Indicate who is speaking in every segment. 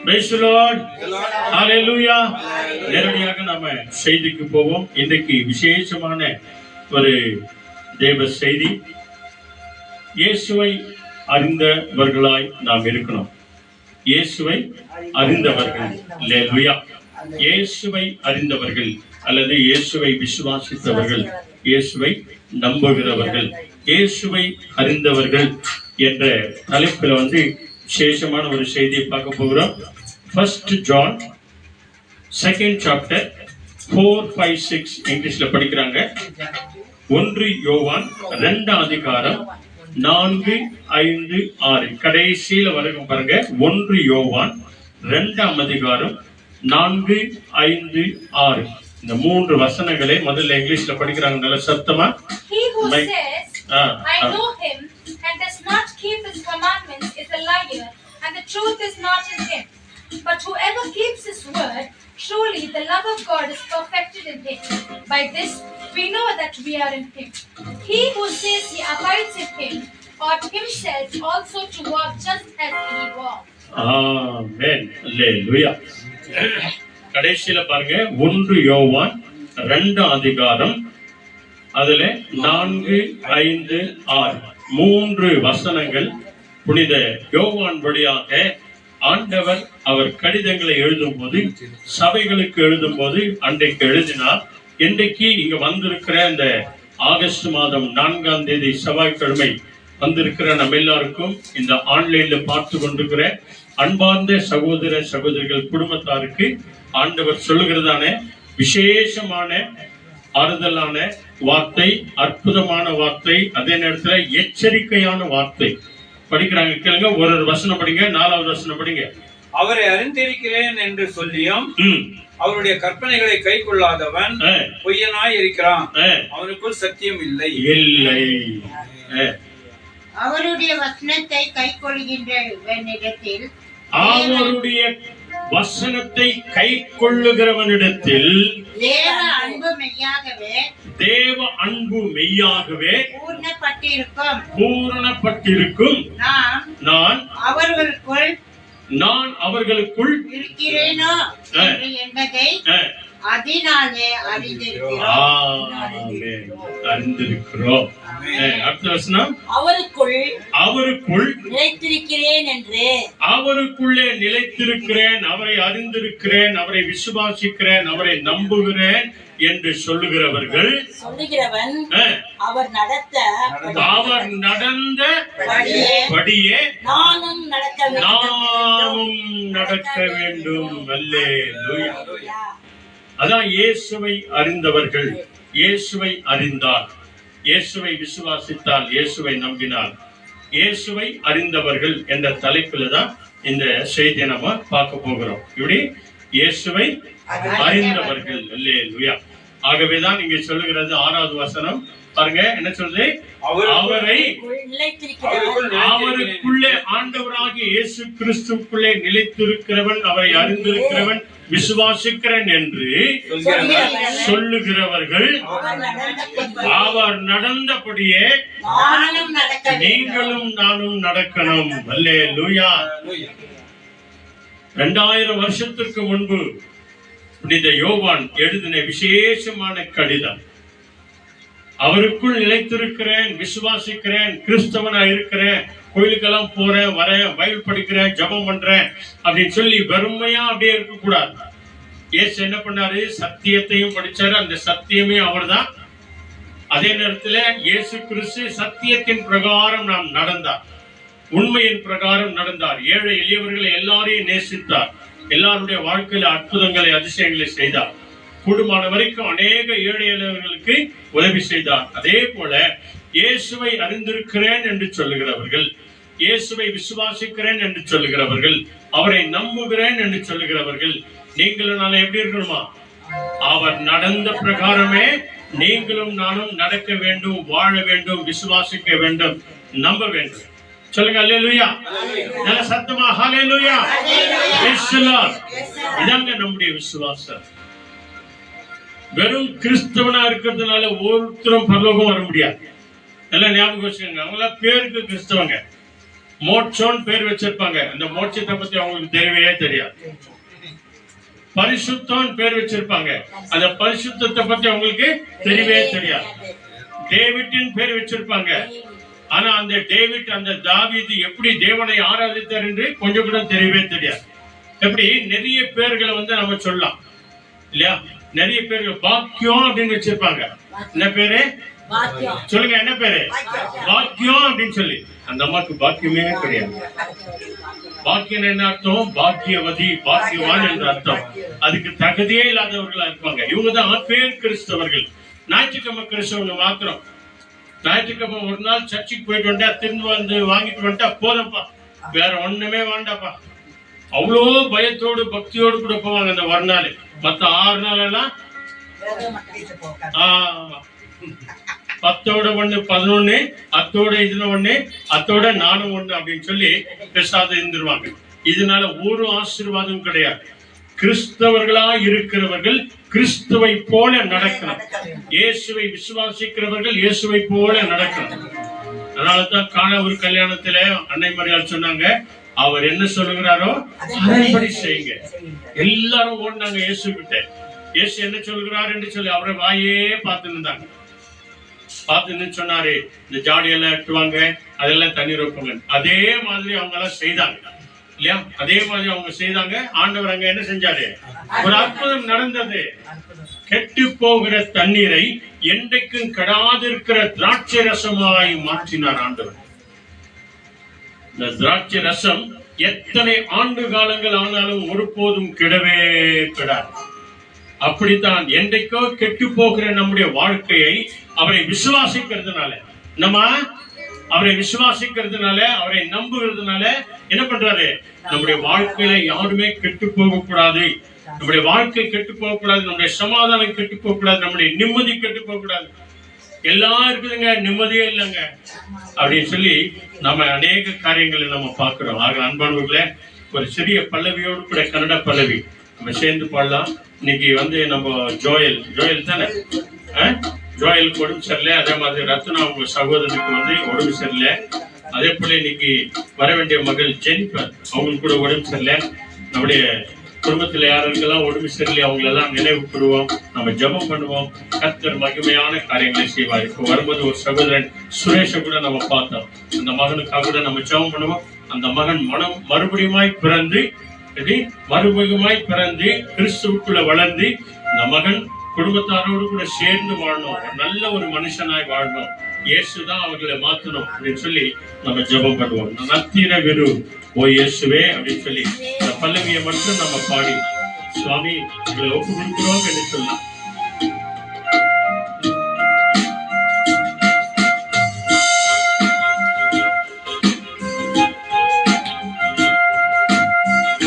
Speaker 1: Praise the Lord. Hallelujah. நேரடியாக நாம செய்திக்கு போவோம். இன்றைக்கு விசேஷமான ஒரு தேவ செய்தி. இயேசுவை அறிந்தவர்களாய் நாம் இருக்கணும். இயேசுவை அறிந்தவர்கள். ஹalleluya. இயேசுவை அறிந்தவர்கள் அல்லது இயேசுவை விசுவாசித்தவர்கள், இயேசுவை நம்புகிறவர்கள், இயேசுவை அறிந்தவர்கள் என்ற தலைப்பில் விசேஷமான ஒரு செய்தியை பார்க்க போகிறோம். 1 John 2nd chapter 4, 5, 6 இங்கிலீஷ்ல படிக்கிறாங்க. 1 யோவான் 2 அதிகாரம் 4, 5, 6 கடைசியில வரைக்கும் பாருங்க. 1 யோவான் 2 அதிகாரம் 4, 5, 6 இந்த 3 வசனங்களை முதல்ல இங்கிலீஷ்ல படிக்கிறாங்க. நல்ல சத்தமா.
Speaker 2: He who says, I know him, and does not keep his commandments is a liar, and the truth is not in him. But whoever keeps his word, truly the love of God is perfected in him. By this we know that we are in him. He who says he abides in him ought himself also to walk just as he walked.
Speaker 1: Amen. Hallelujah. கடைசியில பாருங்க. 1 யோவான் 2 அதிகாரம் அதுல 4, 5, 6 3 வசனங்கள் புனித யோவான் வழியாக ஆண்டவர் அவர் கடிதங்களை எழுதும் போது, சபைகளுக்கு எழுதும் போது அன்றைக்கு எழுதினார். இன்றைக்கு இங்க வந்திருக்கிற இந்த ஆகஸ்ட் மாதம் 4ஆம் தேதி செவ்வாய்க்கிழமை வந்திருக்கிற நம்ம எல்லாருக்கும், இந்த ஆன்லைன்ல பார்த்து கொண்டிருக்கிற அன்பார்ந்த சகோதர சகோதரிகள் குடும்பத்தாருக்கு ஆண்டவர் சொல்லுகிறதான விசேஷமான ஆறுதலான வார்த்தை, அற்புதமான வார்த்தை, அதே நேரத்துல எச்சரிக்கையான வார்த்தை படிக்கிறாங்க. கேளுங்க. ஒரு வசனம் படிங்க. 4வது வசனம் படிங்க.
Speaker 3: அவரை அறிந்திருக்கிறேன் என்று சொல்லியும் அவருடைய கற்பனைகளை கை கொள்ளாதவன் பொய்யனாய் இருக்கிறான், அவனுக்குள் சத்தியம் இல்லை.
Speaker 4: அவருடைய வசனத்தை கை கொள்ளுகின்றவனிடத்தில்
Speaker 1: அவருடைய வசனத்தை கை கொள்ளுகிறவனிடத்தில்
Speaker 4: தேவ அன்பு மெய்யாகவே
Speaker 1: பூரணப்பட்டிருக்கும். நான் அவர்களுக்குள்
Speaker 4: இருக்கிறேனோ என்பதை அதனாலே
Speaker 1: அறிந்திருக்கிறோம். அடுத்த வசனம். அவருக்குள்
Speaker 4: நிலைத்திருக்கிறேன் என்று.
Speaker 1: அவருக்குள்ளே நிலைத்திருக்கிறேன், அவரை அறிந்திருக்கிறேன், அவரை விசுவாசிக்கிறேன், அவரை நம்புகிறேன் என்று சொல்லுகிறவர்கள்,
Speaker 4: சொல்லுகிறவன் அவர் நடந்த
Speaker 1: படியே
Speaker 4: நானும்
Speaker 1: நடக்க வேண்டும். அல்லேலூயா. அதான் இயேசுவை அறிந்தவர்கள். இயேசுவை அறிந்தார், இயேசுவை விசுவாசித்தால், இயேசுவை நம்பினார், இயேசுவை அறிந்தவர்கள் என்ற தலைப்பில் தான் இந்த செய்தியை நம்ம பார்க்க போகிறோம். இப்படி இயேசுவை அறிந்தவர்கள். அல்லேலூயா. ஆகவேதான் இங்க சொல்லுகிறது 6வது வசனம் பாருங்க. என்ன சொல்றது? அவருக்குள்ளே ஆண்டவராகிய இயேசு கிறிஸ்துக்குள்ளே நிலைத்திருக்கிறவன், அவரை அறிந்திருக்கிறவன், விசுவாசிக்கிறேன் என்று சொல்லுகிறவர்கள், அவர் நடந்தபடியே நீங்களும் நானும் நடக்கணும். அல்லேலூயா. 2000 வருஷத்திற்கு முன்பு புனித யோவான் எழுதின விசேஷமான கடிதம். அவருக்குள் நிலைத்திருக்கிறேன், விசுவாசிக்கிறேன், கிறிஸ்தவனா இருக்கிறேன், கோயிலுக்கெல்லாம் போறேன், வரேன், பைபிள் படிக்கிறேன், ஜெபம் பண்றேன் அப்படின்னு சொல்லி வெறுமையா அப்படியே இருக்க கூடாது. இயேசு என்ன பண்ணாரு? சத்தியத்தையும் படிச்சாரு. அந்த சத்தியமே அவர்தான். அதே நேரத்துல இயேசு கிறிஸ்து சத்தியத்தின் பிரகாரம் நாம் நடந்தார், உண்மையின் பிரகாரம் நடந்தார், ஏழை எளியவர்களை எல்லாரையும் நேசித்தார், எல்லாருடைய வாழ்க்கையில அற்புதங்களை அதிசயங்களை செய்தார், கூடுமான வரைக்கும் அநேக ஏழை எளியவர்களுக்கு உதவி செய்தார். அதே போல இயேசுவை அறிந்திருக்கிறேன் என்று சொல்லுகிறவர்கள், இயேசுவை விசுவாசிக்கிறேன் என்று சொல்லுகிறவர்கள், அவரை நம்புகிறேன் என்று சொல்லுகிறவர்கள், நீங்களும் நானும் எப்படி இருக்கணுமா? அவர் நடந்த பிரகாரமே நீங்களும் நானும் நடக்க வேண்டும், வாழ வேண்டும், விசுவாசிக்க வேண்டும், நம்ப வேண்டும். சொல்லுங்க. அல்லேலூயா. நல்ல சத்தமா ஹalleluya. இதாங்க நம்முடைய விசுவாசம். வெறும் கிறிஸ்தவனா இருக்கிறதுனால ஒருத்தரும் பரலோகம் வர முடியாது. எல்லாம் ஞாபகம் வச்சுக்கோங்க. அவங்க பேருக்கு கிறிஸ்தவங்க, மோட்சம்னு பேர் வச்சிருப்பாங்க. அந்த மோட்சத்தை பத்தி அவங்களுக்கு தெரியவே தெரியாது. பரிசுத்தம் பேர் வச்சிருப்பாங்க. அந்த பரிசுத்தத்தை பத்தி அவங்களுக்கு தெரியவே தெரியாது. டேவிட்டின் பேர் வச்சிருப்பாங்க. ஆனா அந்த டேவிட், அந்த தாவீது எப்படி தேவனை ஆராதித்தார் என்று கொஞ்சம் கூட தெரியவே தெரியாது. எப்படி நிறைய பேர்களை நம்ம சொல்லலாம் இல்லையா? நிறைய பேர்கள் பாக்கியம் அப்படின்னு வச்சிருப்பாங்க. என்ன பேரு சொல்லுங்க? என்ன பேரு? பாக்கியம் அப்படின்னு சொல்லி. அந்த அம்மாக்கு பாக்கியமே கிடையாது. பாக்கியம் என்ன அர்த்தம்? பாக்கியவதி, பாக்கியவான் என்ற அர்த்தம். அதுக்கு தகுதியே இல்லாதவர்களா இருப்பாங்க. இவங்கதான் பேர் கிறிஸ்தவர்கள். ஞாயிற்றுக்கிழமை கிறிஸ்தவங்க மாத்திரம். ஞாயிற்றுக்கிழமை ஒரு நாள் சர்ச்சுக்கு போயிட்டு வந்துட்டா, திரும்ப வந்து வாங்கிட்டு வந்துட்டா போதப்பா, வேற ஒண்ணுமே வேண்டாப்பா. அவ்வளோ பயத்தோடு பக்தியோடு கூட போவாங்க அந்த ஒரு நாள். மத்த 6 நாள் எல்லாம் 10ஓட 1 11, அத்தோட இதுல 1, அத்தோட நானும் 1 அப்படின்னு சொல்லி பேசாத இருந்துருவாங்க. இதனால ஒரு ஆசீர்வாதம் கிடையாது. கிறிஸ்தவர்களா இருக்கிறவர்கள் கிறிஸ்துவை போல நடக்கணும். இயேசுவை விசுவாசிக்கிறவர்கள் இயேசுவை போல நடக்கணும். அதனாலதான் காணவர் கல்யாணத்துல அன்னை மரியாள் சொன்னாங்க, அவர் என்ன சொல்லுகிறாரோ அதன்படி செய்யுங்க. எல்லாரும் ஓடினாங்க இயேசு கிட்ட. இயேசு என்ன சொல்கிறார் என்று சொல்லி அவரை வாயே பார்த்து இருந்தாங்க. பார்த்து சொன்னாரு, இந்த ஜாடியெல்லாம் எடுத்துவாங்க, அதெல்லாம் தண்ணீர் வைப்பாங்க. அதே மாதிரி அவங்க எல்லாம் செய்தாங்க இல்லையா? அதே மாதிரி அவங்க செய்தாங்க. ஆண்டவர் அங்க என்ன செஞ்சாரு? ஒரு அற்புதம் நடந்தது. கெட்டு போகிற தண்ணீரை என்றைக்கும் கெடாதிருக்கிற திராட்சை ரசமாய் மாற்றினார் ஆண்டவர். இந்த திராட்சை ரசம் எத்தனை ஆண்டு காலங்கள் ஆனாலும் ஒருபோதும் கெடவே கெடாது. அப்படித்தான் என்றைக்கோ கெட்டு போகிற நம்முடைய வாழ்க்கையை அவரை விசுவாசிக்கிறதுனால, நம்ம அவரை விசுவாசிக்கிறதுனால, அவரை நம்புகிறதுனால என்ன பண்றாரு? நம்முடைய வாழ்க்கையில யாருமே கெட்டு போக கூடாது. நம்முடைய வாழ்க்கை கெட்டு போக கூடாது. நம்முடைய சமாதானம் கெட்டு போக கூடாது. நம்முடைய நிம்மதி கெட்டு போக கூடாது. எல்லாம் இருக்குதுங்க, நிம்மதியே இல்லைங்க அப்படின்னு சொல்லி நம்ம அநேக காரியங்களை நம்ம பார்க்கிறோம். ஆக அன்பானவர்களே, ஒரு சிறிய பல்லவியோடு கூட கன்னட பல்லவி நம்ம சேர்ந்து பாடலாம். இன்னைக்கு நம்ம ஜோயல் தானே, ஜோயலுக்கு உடம்பு சரியில்லை. அதே மாதிரி ரத்னா அவங்க சகோதரனுக்கு உடம்பு சரியில்லை. அதே போல இன்னைக்கு வர வேண்டிய மகள் ஜெனிஃபர், அவங்களுக்கு கூட உடம்பு சரியில்லை. நம்முடைய குடும்பத்துல யாருக்கெல்லாம் உடம்பு சரியில்லை அவங்களெல்லாம் நினைவு கூறுவோம். நம்ம ஜெபம் பண்ணுவோம். கர்த்தர் மகிமையான காரியங்களை செய்வார். இப்போ வரும்போது ஒரு சகோதரன் சுரேஷை கூட நம்ம பார்த்தோம். அந்த மகனுக்காக கூட நம்ம ஜெபம் பண்ணுவோம். அந்த மகன் மறுபடியுமாய் பிறந்து கிறிஸ்துவுக்குள்ள வளர்ந்து அந்த மகன் குடும்பத்தாரோடு கூட சேர்ந்து வாழணும். நல்ல ஒரு மனுஷனாய் வாழணும். இயேசுதான் அவர்களை மாற்றணும் அப்படின்னு சொல்லி நம்ம ஜெபம் பண்ணுவோம். நத்திர வெறு ஓ இயேசுவே அப்படின்னு சொல்லி இந்த பல்லவியை மட்டும் நம்ம பாடி சுவாமி உங்களை ஒப்பு கொடுக்கிறோம் என்று சொல்லலாம்.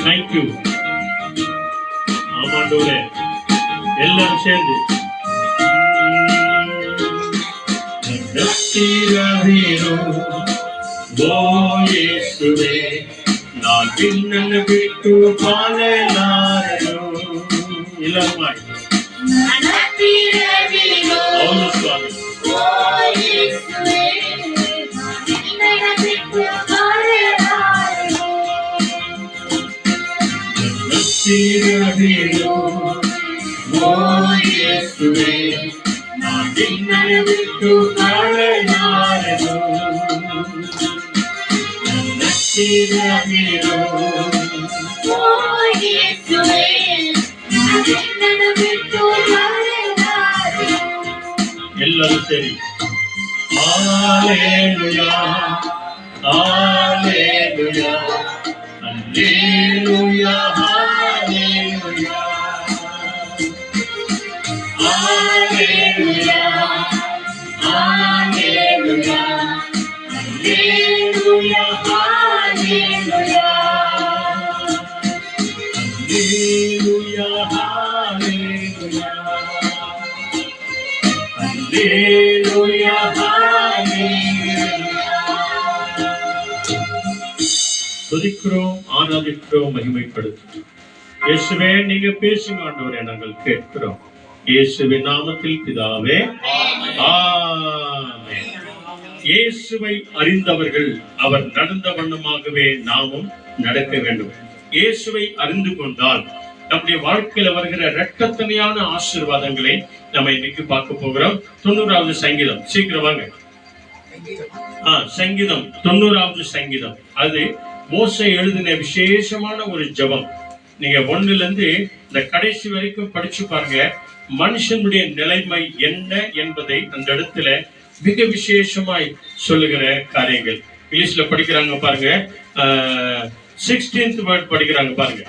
Speaker 1: தேங்க்யூ. ஆமாண்டவரே, எல்லாரும் சேர்ந்து நான் பின்னன்னு ಬಿಟ್ಟು ಪಾಲೆಲಾರೆನು. ಇಲ್ಲಮಾಡಿ ಹೌದು ಸ್ವಾಮಿ. நான் பின்னன்னு ಬಿಟ್ಟು ಪಾಲೆಲಾರೆನು. ಎಲ್ಲರೂ ಸೇರಿ hallelujah hallelujah hallelujah hallelujah hallelujah hallelujah hallelujah துதிக்கிறோம், ஆராதிக்கிறோம், மகிமைப்படுத்தும். இயேசுவே நீங்க பேசுங்க ஆண்டவரே, நாங்கள் கேட்கிறோம். இயேசுவின் நாமத்தில் பிதாவே, ஆமென். இயேசுவை அறிந்தவர்கள் அவர் நடந்த வண்ணமாகவே நாமும் நடக்க வேண்டும். இயேசுவை அறிந்து கொண்டால் நம்முடைய வாழ்க்கையில வருகிற இரட்டத்தனையான ஆசீர்வாதங்களை நம்ம இன்னைக்கு பார்க்க போகிறோம். 90வது சங்கீதம், சீக்கிரம் வாங்க. சங்கீதம் 90வது சங்கீதம். அது மோசே எழுதின விசேஷமான ஒரு ஜெபம். நீங்க 1ல இருந்து இந்த கடைசி வரைக்கும் படிச்சு பாருங்க. மனுஷனுடைய நிலைமை என்ன என்பதை அந்த இடத்துல மிக விசேஷமாய் சொல்லுகிற காரியங்கள். இங்கிலீஷ்ல படிக்கிறாங்க பாருங்க. 16th word படிக்கிறாங்க பாருங்க.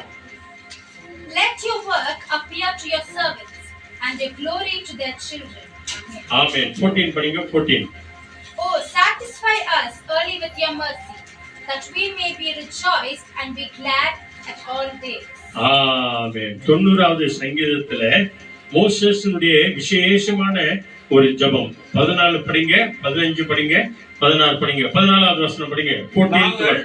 Speaker 2: Let your work appear to your servants and your glory to their children.
Speaker 1: Amen. 14 படிங்க. 14.
Speaker 2: Oh, satisfy us early with your mercy, that we may be rejoiced and be glad at all days.
Speaker 1: Amen. 90வது சங்கீதத்துல மோசேஸுடைய விசேஷமான ஒரு ஜெபம். 14 படிங்க, 15 படிங்க, 16 படிங்க, 14வது வசனம் படிங்க. 14th word.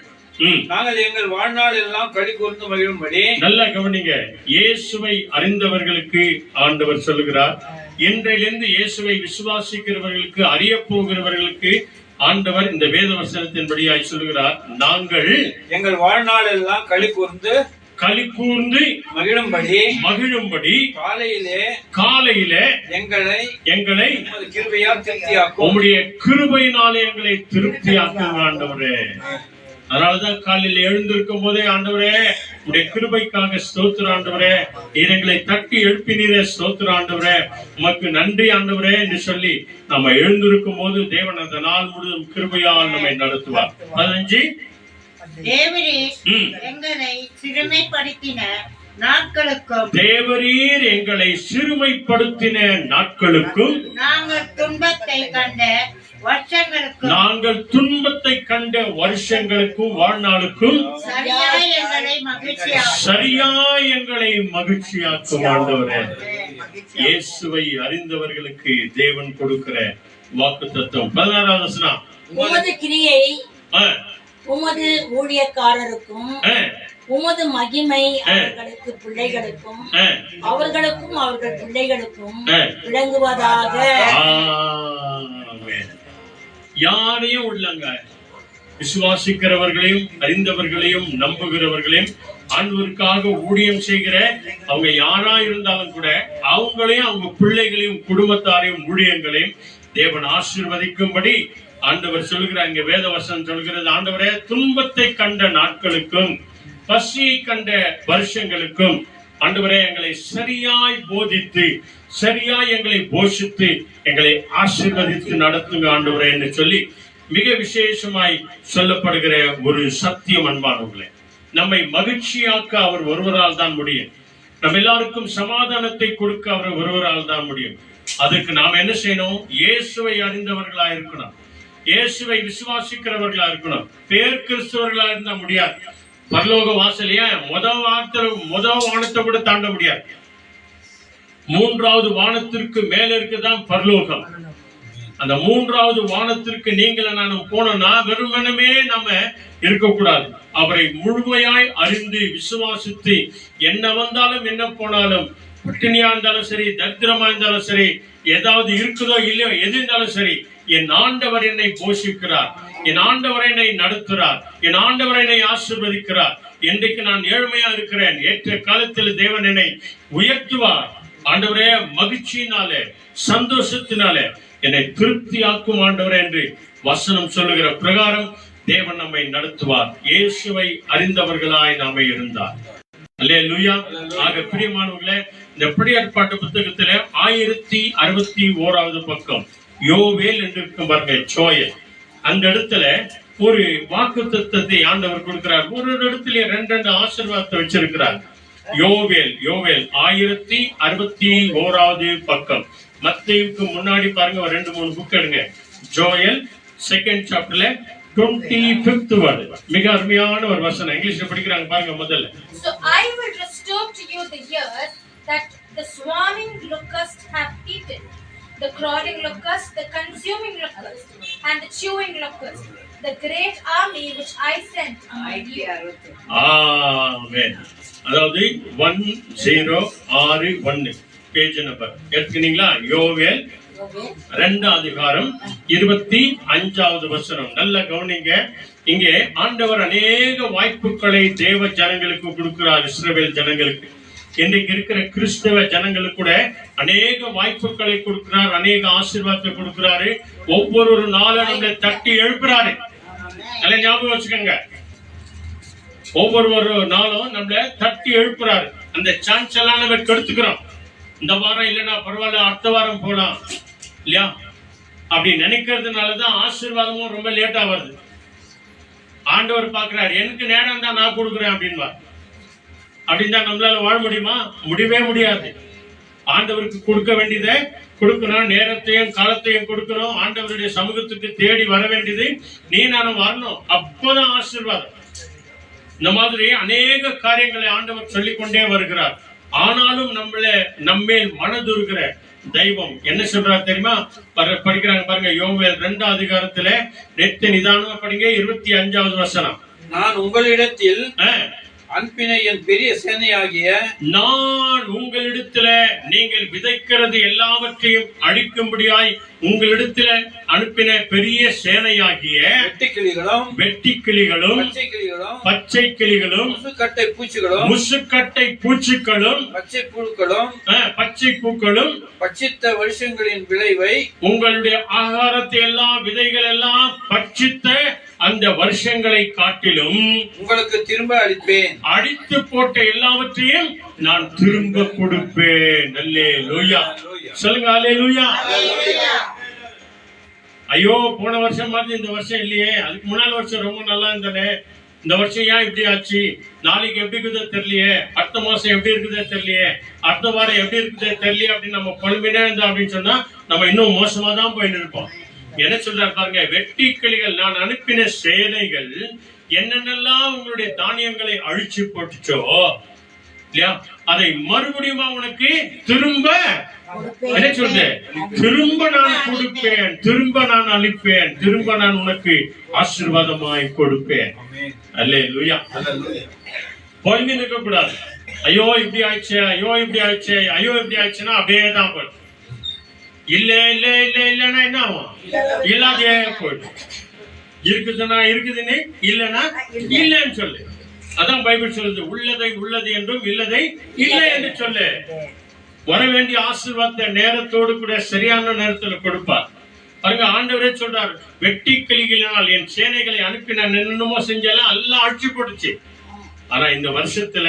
Speaker 3: நாங்கள் எங்கள் வாழ்நாள் எல்லாம் களி கூர்ந்து மகிழும்படி.
Speaker 1: நல்லா கவனிங்க. இயேசுவை அறிந்தவர்களுக்கு ஆண்டவர் சொல்லுகிறார், இன்றையிலிருந்து இயேசுவை விசுவாசிக்கிறவர்களுக்கு, அறிய போகிறவர்களுக்கு ஆண்டவர் இந்த வேத வசனத்தின்படியாய் சொல்லுகிறார், நாங்கள்
Speaker 3: எங்கள் வாழ்நாள் எல்லாம் களி கூர்ந்து
Speaker 1: மகிழும்படி காலையிலே எங்களை
Speaker 3: கிருபையால் திருப்தியாக்கும்.
Speaker 1: உம்முடைய கிருபையினாலே எங்களை திருப்தியாக்கும் ஆண்டவரே. அதனாலதான் காலையில் எழுந்திருக்கும் போதே, ஆண்டவரே உடைய கிருபைக்காக ஸ்தோத்திர ஆண்டவரே, நீர் எங்களை தட்டி எழுப்பினீரே ஸ்தோத்திர ஆண்டவரே, உமக்கு நன்றி ஆண்டவரே என்று சொல்லி நம்ம எழுந்திருக்கும் போது தேவன் அந்த நாள் முழுவதும் கிருபையால் நம்மை நடத்துவார். 15
Speaker 4: தேவரீர் எங்களை சிறுமைப்படுத்தின நாட்களுக்கும் நாங்கள் துன்பத்தை கண்ட வருஷங்களுக்கும் வாழ்நாளுக்கும் சரியாய் எங்களை மகிழ்ச்சியாக்கும் ஆண்டவரே. இயேசுவை அறிந்தவர்களுக்கு தேவன் கொடுக்கிற வாக்குத்தத்தம். 16வது வசனம். உமது கிரியை உமது ஊழியக்காரருக்கும் உமது மகிமை அவர்களுக்கு பிள்ளைகளுக்கும் அவர்களுக்கும் அவர்கள் பிள்ளைகளுக்கும் விளங்குவதாக.
Speaker 1: யாரையும் உள்ளங்க விசுவாசிக்கிறவர்களையும் அறிந்தவர்களையும் நம்புகிறவர்களையும் ஆண்டவருக்காக ஊழியம் செய்கிற அவங்க யாரா இருந்தாலும் கூட அவங்களையும் அவங்க பிள்ளைகளையும் குடும்பத்தாரையும் ஊழியங்களையும் தேவன் ஆசீர்வதிக்கும்படி ஆண்டவர் சொல்கிறார். இங்க வேத வசனம் சொல்கிறது, ஆண்டவரே துன்பத்தை கண்ட நாட்களுக்கும் பசியை கண்ட வருஷங்களுக்கும் ஆண்டவரே எங்களை சரியாய் போதித்து சரியாய் எங்களை போஷித்து எங்களை ஆசீர்வதித்து நடத்துங்க ஆண்டவரே என்று சொல்லி மிக விசேஷமாய் சொல்லப்படுகிற ஒரு சத்தியம். அன்பானவர்களே, நம்மை மகிழ்ச்சியாக்க அவர் ஒருவரால் தான் முடியும். நம்ம எல்லாருக்கும் சமாதானத்தை கொடுக்க அவர் ஒருவரால் தான் முடியும். அதுக்கு நாம் என்ன செய்யணும்? இயேசுவை அறிந்தவர்களா இருக்கணும், இயேசுவை விசுவாசிக்கிறவர்களா இருக்கணும். பேர் கிறிஸ்தவர்களா இருந்தா முடியாது. பரலோக வாசலையா முதல் வானத்தை கூட தாண்ட முடியாது. 3வது வானத்திற்கு மேல இருக்குதான் பரலோகம். அந்த 3வது வானத்திற்கு நீங்கள நானும் போனோம்னா வெறுமனமே நம்ம இருக்கக்கூடாது. அவரை முழுமையாய் அறிந்து விசுவாசித்து என்ன வந்தாலும் என்ன போனாலும், பட்டினியா இருந்தாலும் சரி, தரித்திரமா இருந்தாலும் சரி, ஏதாவது இருக்குதோ இல்லையோ எது இருந்தாலும் சரி, என் ஆண்டவர் என்னை போஷிக்கிறார், என் ஆண்டவர் என்னை நடத்துறார், என் ஆண்டவர் என்னை ஆசீர்வதிக்கிறார். இன்றைக்கு நான் ஏழ்மையா இருக்கிறேன், ஏற்ற காலத்தில் தேவன் என்னை உயர்த்துவார். ஆண்டவரே மகிழ்ச்சியினாலே சந்தோஷத்தினாலே என்னை திருப்தியாக்கும் ஆண்டவரே என்று வசனம் சொல்லுகிற பிரகாரம் தேவன் நம்மை நடத்துவார். இயேசுவை அறிந்தவர்களாய் நாம இருந்தார். அல்லேலூயா. ஆக பிரியமானவர்களே, இந்த பழைய ஏற்பாட்டு புத்தகத்துல 1061வது பக்கம் யோவேல் என்று இருக்கும் பாருங்க, ஜோயல். அந்த இடத்துல ஒரு வாக்குத்தத்தத்தை ஆண்டவர் கொடுக்கிறார். ஒரு இடத்துல 2 ஆசீர்வாதத்தை வச்சிருக்கிறார். யோவேல் 1061வது பக்கம். மத்தேயுக்கு முன்னாடி பாருங்க, 2-3 புக் எடுங்க. Joel 2nd chapterல 25th word. மிக அருமையான ஒரு வசனம். இங்கிலீஷ்ல படிக்கிறாங்க பாருங்க முதல்ல.
Speaker 2: So I will restore to you the years that the swarming locust have eaten, the crawling locust, the consuming locust, and the chewing locust, the great army which I sent among you.
Speaker 1: Amen. அதாவது 1061 page number எடுத்துக்கிட்டீங்களா? யோவேல் 2ஆம் அதிகாரம் 25வது வசனம். நல்ல கவனிங்க. இங்கே ஆண்டவர் அநேக வாய்ப்புகளை தேவ ஜனங்களுக்கு கொடுக்கிறார். இஸ்ரவேல் ஜனங்களுக்கு, இன்றைக்கு இருக்கிற கிறிஸ்தவ ஜனங்களுக்கு கூட அநேக வாய்ப்புகளை கொடுக்கிறார், அநேக ஆசீர்வாதத்தை கொடுக்கிறாரு. ஒவ்வொரு நாளும் நம்மளை தட்டி எழுப்புறாரு. நல்ல ஞாபகம் வச்சுக்கோங்க, ஒவ்வொரு நாளும் நம்மள தட்டி எழுப்புறாரு. அந்த சான்ஸ் எல்லாம் நம்ம கெடுத்துக்கிறோம். இந்த வாரம் இல்லைன்னா பரவாயில்ல, அடுத்த வாரம் போலாம் இல்லையா அப்படி நினைக்கிறதுனாலதான் ஆசீர்வாதமும் ரொம்ப லேட்டா வருது. ஆண்டவர் பாக்குறாரு, எனக்கு நேரம் தான் நான் கொடுக்குறேன் அப்படின்பா. அப்படின்னு தான் நம்மளால வாழ முடியுமா? முடியவே முடியாது. ஆண்டவருக்கு கொடுக்க வேண்டியதை கொடுக்கணும், நேரத்தையும் காலத்தையும் கொடுக்கணும். ஆண்டவருடைய சமூகத்துக்கு தேடி வர வேண்டியது நீ நானும் வரணும். அப்பதான் ஆசீர்வாதம். இந்த மாதிரி அநேக காரியங்களை ஆண்டவர் சொல்லிக்கொண்டே வருகிறார். ஆனாலும் நம்மேல் மனதுருகிற தெய்வம் என்ன சொல்றாரு தெரியுமா? படிக்கிறாங்க பாருங்க, யோவேல் 2ஆம் அதிகாரத்துல நிதானமா படிங்க, 25வது வசனம்.
Speaker 3: நான் உங்களிடத்தில் அன்பினை என் பெரிய சேனையாகிய
Speaker 1: நான் உங்களிடத்துல நீங்கள் விதைக்கிறது எல்லாவற்றையும் அழிக்கும்படியாய் உங்களிடத்துல அனுப்பின பெரிய சேனையாகிய வெட்டிக்கிளிகளும் பச்சை கிளிகளும் முசுக்கட்டை பூச்சிகளும் பச்சை பூக்களும்
Speaker 3: பட்சித்த வருஷங்களின் விளைவை
Speaker 1: உங்களுடைய ஆகாரத்தை எல்லாம் விதைகள் எல்லாம் பட்சித்த அந்த வருஷங்களை காட்டிலும்
Speaker 3: உங்களுக்கு திரும்ப அளிப்பேன்.
Speaker 1: அடித்து போட்ட எல்லாவற்றையும் நான் திரும்ப கொடுப்பேன். அல்லேலூயா சொல்லுங்க, அல்லேலூயா. ஐயோ, போன வருஷம் மாதிரி இந்த வருஷம் இல்லையே, அதுக்கு முன்னாள் வருஷம் ரொம்ப நல்லா இருந்தானே, இந்த வருஷம் ஏன் இப்படி ஆச்சு, நாளைக்கு எப்படி இருக்குதோ தெரியலையே, அடுத்த மாசம் எப்படி இருக்குதோ தெரியலையே, அடுத்த வாரம் எப்படி இருக்குதோ தெரியலையே அப்படின்னு நம்ம புலம்பினே இருந்தோம் அப்படின்னு சொன்னா நம்ம இன்னும் மோசமா தான் போயிட்டு இருப்போம். என்ன சொல்றாரு பாருங்க, வெட்டி கிளிகள் நான் அனுப்பின சேனைகள் என்னென்னலாம் உங்களுடைய தானியங்களை அழிச்சு போட்டுச்சோ இல்லையா, அதை மறுபடியும் உனக்கு திரும்ப என்ன சொல்றது, திரும்ப நான் கொடுப்பேன், திரும்ப நான் அளிப்பேன், திரும்ப நான் உனக்கு ஆசீர்வாதமாய் கொடுப்பேன். அல்லேலூயா. போய் நிற்க கூடாது. ஐயோ இப்படி ஆயிடுச்சு, ஐயோ இப்படி ஆயிடுச்சு, ஐயோ இப்படி ஆயிடுச்சுன்னா அப்படியே தான் போயிடும். இல்ல இல்ல இல்ல இல்லன்னா என்ன ஆகும்? இல்லாதே போயிடும். இருக்குதுன்னா இருக்குதுன்னு, இல்லன்னா இல்லன்னு சொல்லு. அதான் பைபிள் சொல்லுது, உள்ளதை உள்ளது என்றும் இல்லதை இல்லை என்று சொல்லு. வர வேண்டிய ஆசீர்வாதத்தை நேரத்தோடு கூட சரியான நேரத்தில் கொடுப்பார். பாருங்க, ஆண்டவரே சொல்றார், வெட்டி கிளிகளினால் என் சேனைகளை அனுப்பி நான் என்னென்னமோ செஞ்சாலும் எல்லாம் அழிச்சு போட்டுச்சு. ஆனா இந்த வருஷத்துல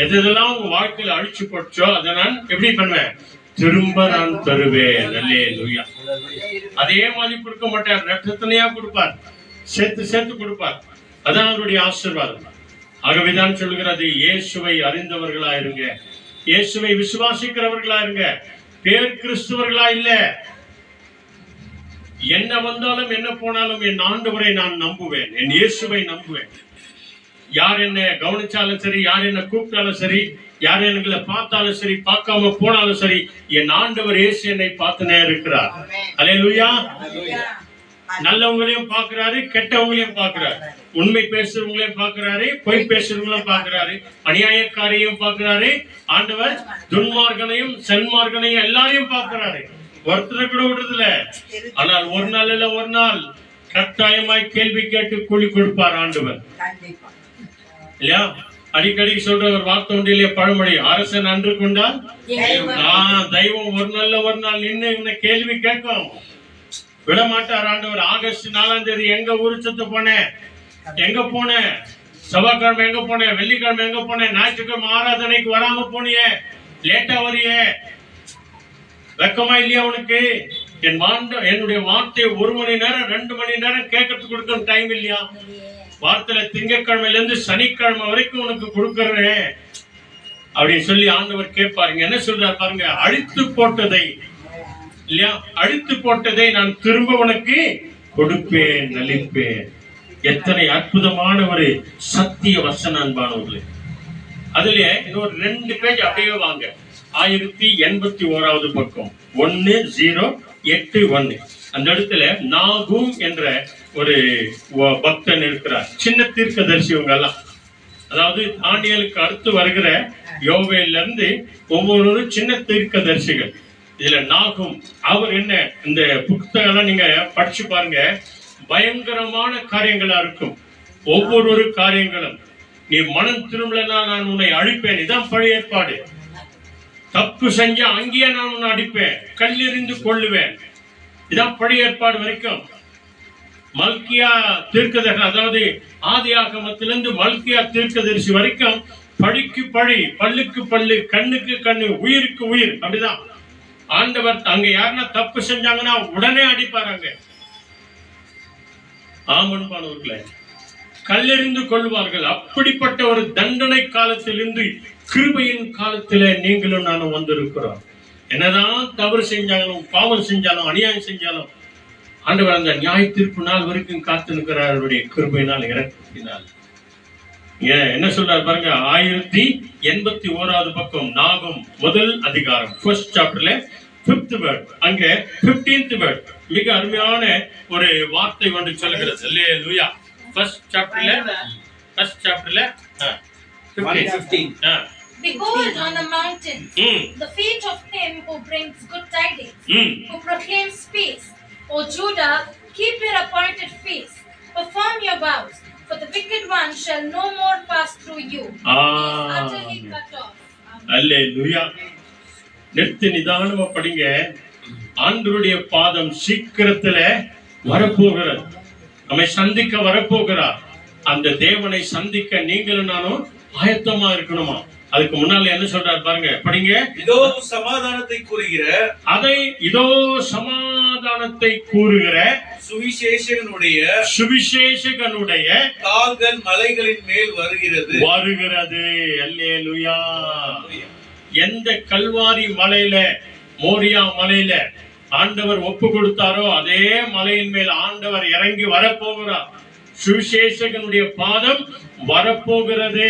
Speaker 1: எதெல்லாம் உங்க வாழ்க்கையில அழிச்சு போட்டுச்சோ அதை நான் எப்படி பண்ணுவேன், திரும்ப நான் தருவேன். அல்லேலூயா. அதே மாதிரி கொடுக்க மாட்டார், ரத்தனையா கொடுப்பார், சேர்த்து சேர்த்து கொடுப்பார். அதான் அவருடைய ஆசீர்வாதம். ஆகவேதான் சொல்லுகிறது, இயேசுவை அறிந்தவர்களா இருங்க, இயேசுவை விசுவாசிக்கிறவர்களா இருங்க, பேர் கிறிஸ்துவர்களா இல்ல. என்ன வந்தாலும் என்ன போனாலும் என் ஆண்டவரை நான் நம்புவேன், என் இயேசுவை நம்புவேன். யார் என்ன கவனிச்சாலும் சரி, யார் என்ன கூப்பிட்டாலும் சரி, யார் எங்களை பார்த்தாலும் சரி, பார்க்காம போனாலும் சரி, என் ஆண்டவர் இயேசு என்னை பார்த்துனே இருக்கிறார். அல்லேலூயா. நல்லவங்களையும் பார்க்கிறாரு, கெட்டவங்களையும் பார்க்கிறாரு, உண்மை பேசுறவங்களையும் பார்க்கிறாரு, பொய் பேசுறவங்களையும் பார்க்கிறாரு, அநியாயக்காரையும் பார்க்கிறாரு. ஆண்டவர் துன்மார்கனையும் சன்மார்கனையும் எல்லாரையும் பார்க்கிறாரு. ஒருத்தரை கூட விடுறதில்ல. ஆனால் ஒரு நாள் இல்ல ஒரு நாள் கட்டாயமாய் கேள்வி கேட்டு கூலி கொடுப்பார் ஆண்டவர் இல்லையா? அடிக்கடி சொல்ற ஒரு வார்த்தை உண்டு இல்லையா, பழமொழி, அரசன் அன்று கொண்டால் தெய்வம் ஒரு நாள் நின்று இவனை கேள்வி கேட்கும். விட மாட்டார் ஆண்டவர். ஆகஸ்ட் 4ஆம் தேதி எங்க ஊரு சுத்த போனேன், எங்க போனேன், செவ்வாய்க்கிழமை எங்க போனேன், வெள்ளிக்கிழமை எங்க போனேன், ஞாயிற்றுக்கிழமை ஆராதனைக்கு வராம போனியே, லேட்டா வரியே, வெக்கமா இல்லையா உனக்கு? என்னுடைய வார்த்தையை 1 மணி நேரம் 2 மணி நேரம் கேட்கறதுக்கு கொடுக்க டைம் இல்லையா? வார்த்தையில திங்கட்கிழமையில இருந்து சனிக்கிழமை வரைக்கும் உனக்கு கொடுக்கறேன் அப்படின்னு சொல்லி ஆண்டவர் கேட்பாருங்க. என்ன சொல்றாரு பாருங்க, அழித்து போட்டதை இல்லையா, அழித்து போட்டதை நான் திரும்ப உனக்கு கொடுப்பேன், அளிப்பேன். எத்தனை அற்புதமான ஒரு சத்திய வசனம் அன்பானவர்களே. அதுல இன்னொரு 2 பேஜ் அப்படியே வாங்க, 1081வது பக்கம், 1081. அந்த இடத்துல நாகூம் என்ற ஒரு பக்தன் இருக்கிறார். சின்ன தீர்க்கதரிசி இவங்க எல்லாம். அதாவது தானியலுக்கு அடுத்து வருகிற யோவேல்ல இருந்து ஒவ்வொரு சின்ன தீர்க்கதரிசிகள். இதுல நாகும் அவர் என்ன, இந்த புத்தகம் நீங்க படிச்சு பாருங்க, பயங்கரமான காரியங்களா இருக்கும். ஒவ்வொரு காரியங்களும் நீ மனம் திரும்பலன்னா நான் உன்னை அழிப்பேன். இதான் பழைய ஏற்பாடு. தப்பு செஞ்சா அங்கேயே நான் உன்னை அடிப்பேன், கல்லெறிந்து கொள்ளுவேன். இதான் பழைய ஏற்பாடு வரைக்கும். மல்கியா தீர்க்கதரிசி, அதாவது ஆதி ஆகமத்திலிருந்து மல்கியா தீர்க்கதரிசி வரைக்கும் பழிக்கு பழி, பல்லுக்கு பல்லு, கண்ணுக்கு கண்ணு, உயிருக்கு உயிர். அப்படிதான் ஆண்டவர். அங்க யாருன்னா தப்பு செஞ்சாங்கன்னா உடனே அடிப்பாராங்க. ஆமன்பானவர்களை கல்லெறிந்து கொள்வார்கள். அப்படிப்பட்ட ஒரு தண்டனை காலத்திலிருந்து கிருபையின் காலத்தில நீங்களும் நானும் வந்திருக்கிறோம். என்னதான் தவறு செஞ்சாலும், பாவம் செஞ்சாலும், அநியாயம் செஞ்சாலும் ஆண்டவர் அந்த நியாய தீர்ப்பு நாள் வரைக்கும் காத்து நிற்கிறார். அவருடைய கிருபையினால், இரக்கத்தினால். என்ன சொல்றாரு பாருங்க, 1081வது பக்கம், நாகும் முதல் அதிகாரம், ஃபர்ஸ்ட் சாப்டர்ல 5th வேர்ட், அங்க 15th வேர்ட் மிக அருமையான ஒரு வார்த்தை ஒன்று சொல்லுகிறது. அல்லேலூயா. ஃபர்ஸ்ட் சாப்டர்ல 15.
Speaker 2: Behold, on the mountain, the feet of him who brings good tidings, who proclaims peace. O Judah, keep your appointed feast, perform your vows, for the wicked one shall no more pass through you. He is utterly cut off.
Speaker 1: அல்லேலூயா. நிறுத்தி நிதானமா படிங்க. ஆண்டவருடைய பாதம் சீக்கிரத்துல வரப்போகிறது. நம்மை சந்திக்க வரப்போகிறார். அந்த தேவனை சந்திக்க நீங்களும் நானும் ஆயத்தமா இருக்கணுமா? அதுக்கு முன்னால என்ன சொல்றாரு பாருங்க, படிங்க.
Speaker 3: இதோ சமாதானத்தை கூறுகிற,
Speaker 1: இதோ சமாதானத்தை கூறுகிற
Speaker 3: சுவிசேஷகனுடைய கால்கள் மலைகளின் மேல் வருகிறது. அல்லேலூயா.
Speaker 1: எந்த கல்வாரி மலையில, மோரியா மலையில ஆண்டவர் ஒப்பு கொடுத்தாரோ அதே மலையின் மேல் ஆண்டவர் இறங்கி வரப்போகிறார். சுவிசேஷகனுடைய பாதம் வரப்போகிறது.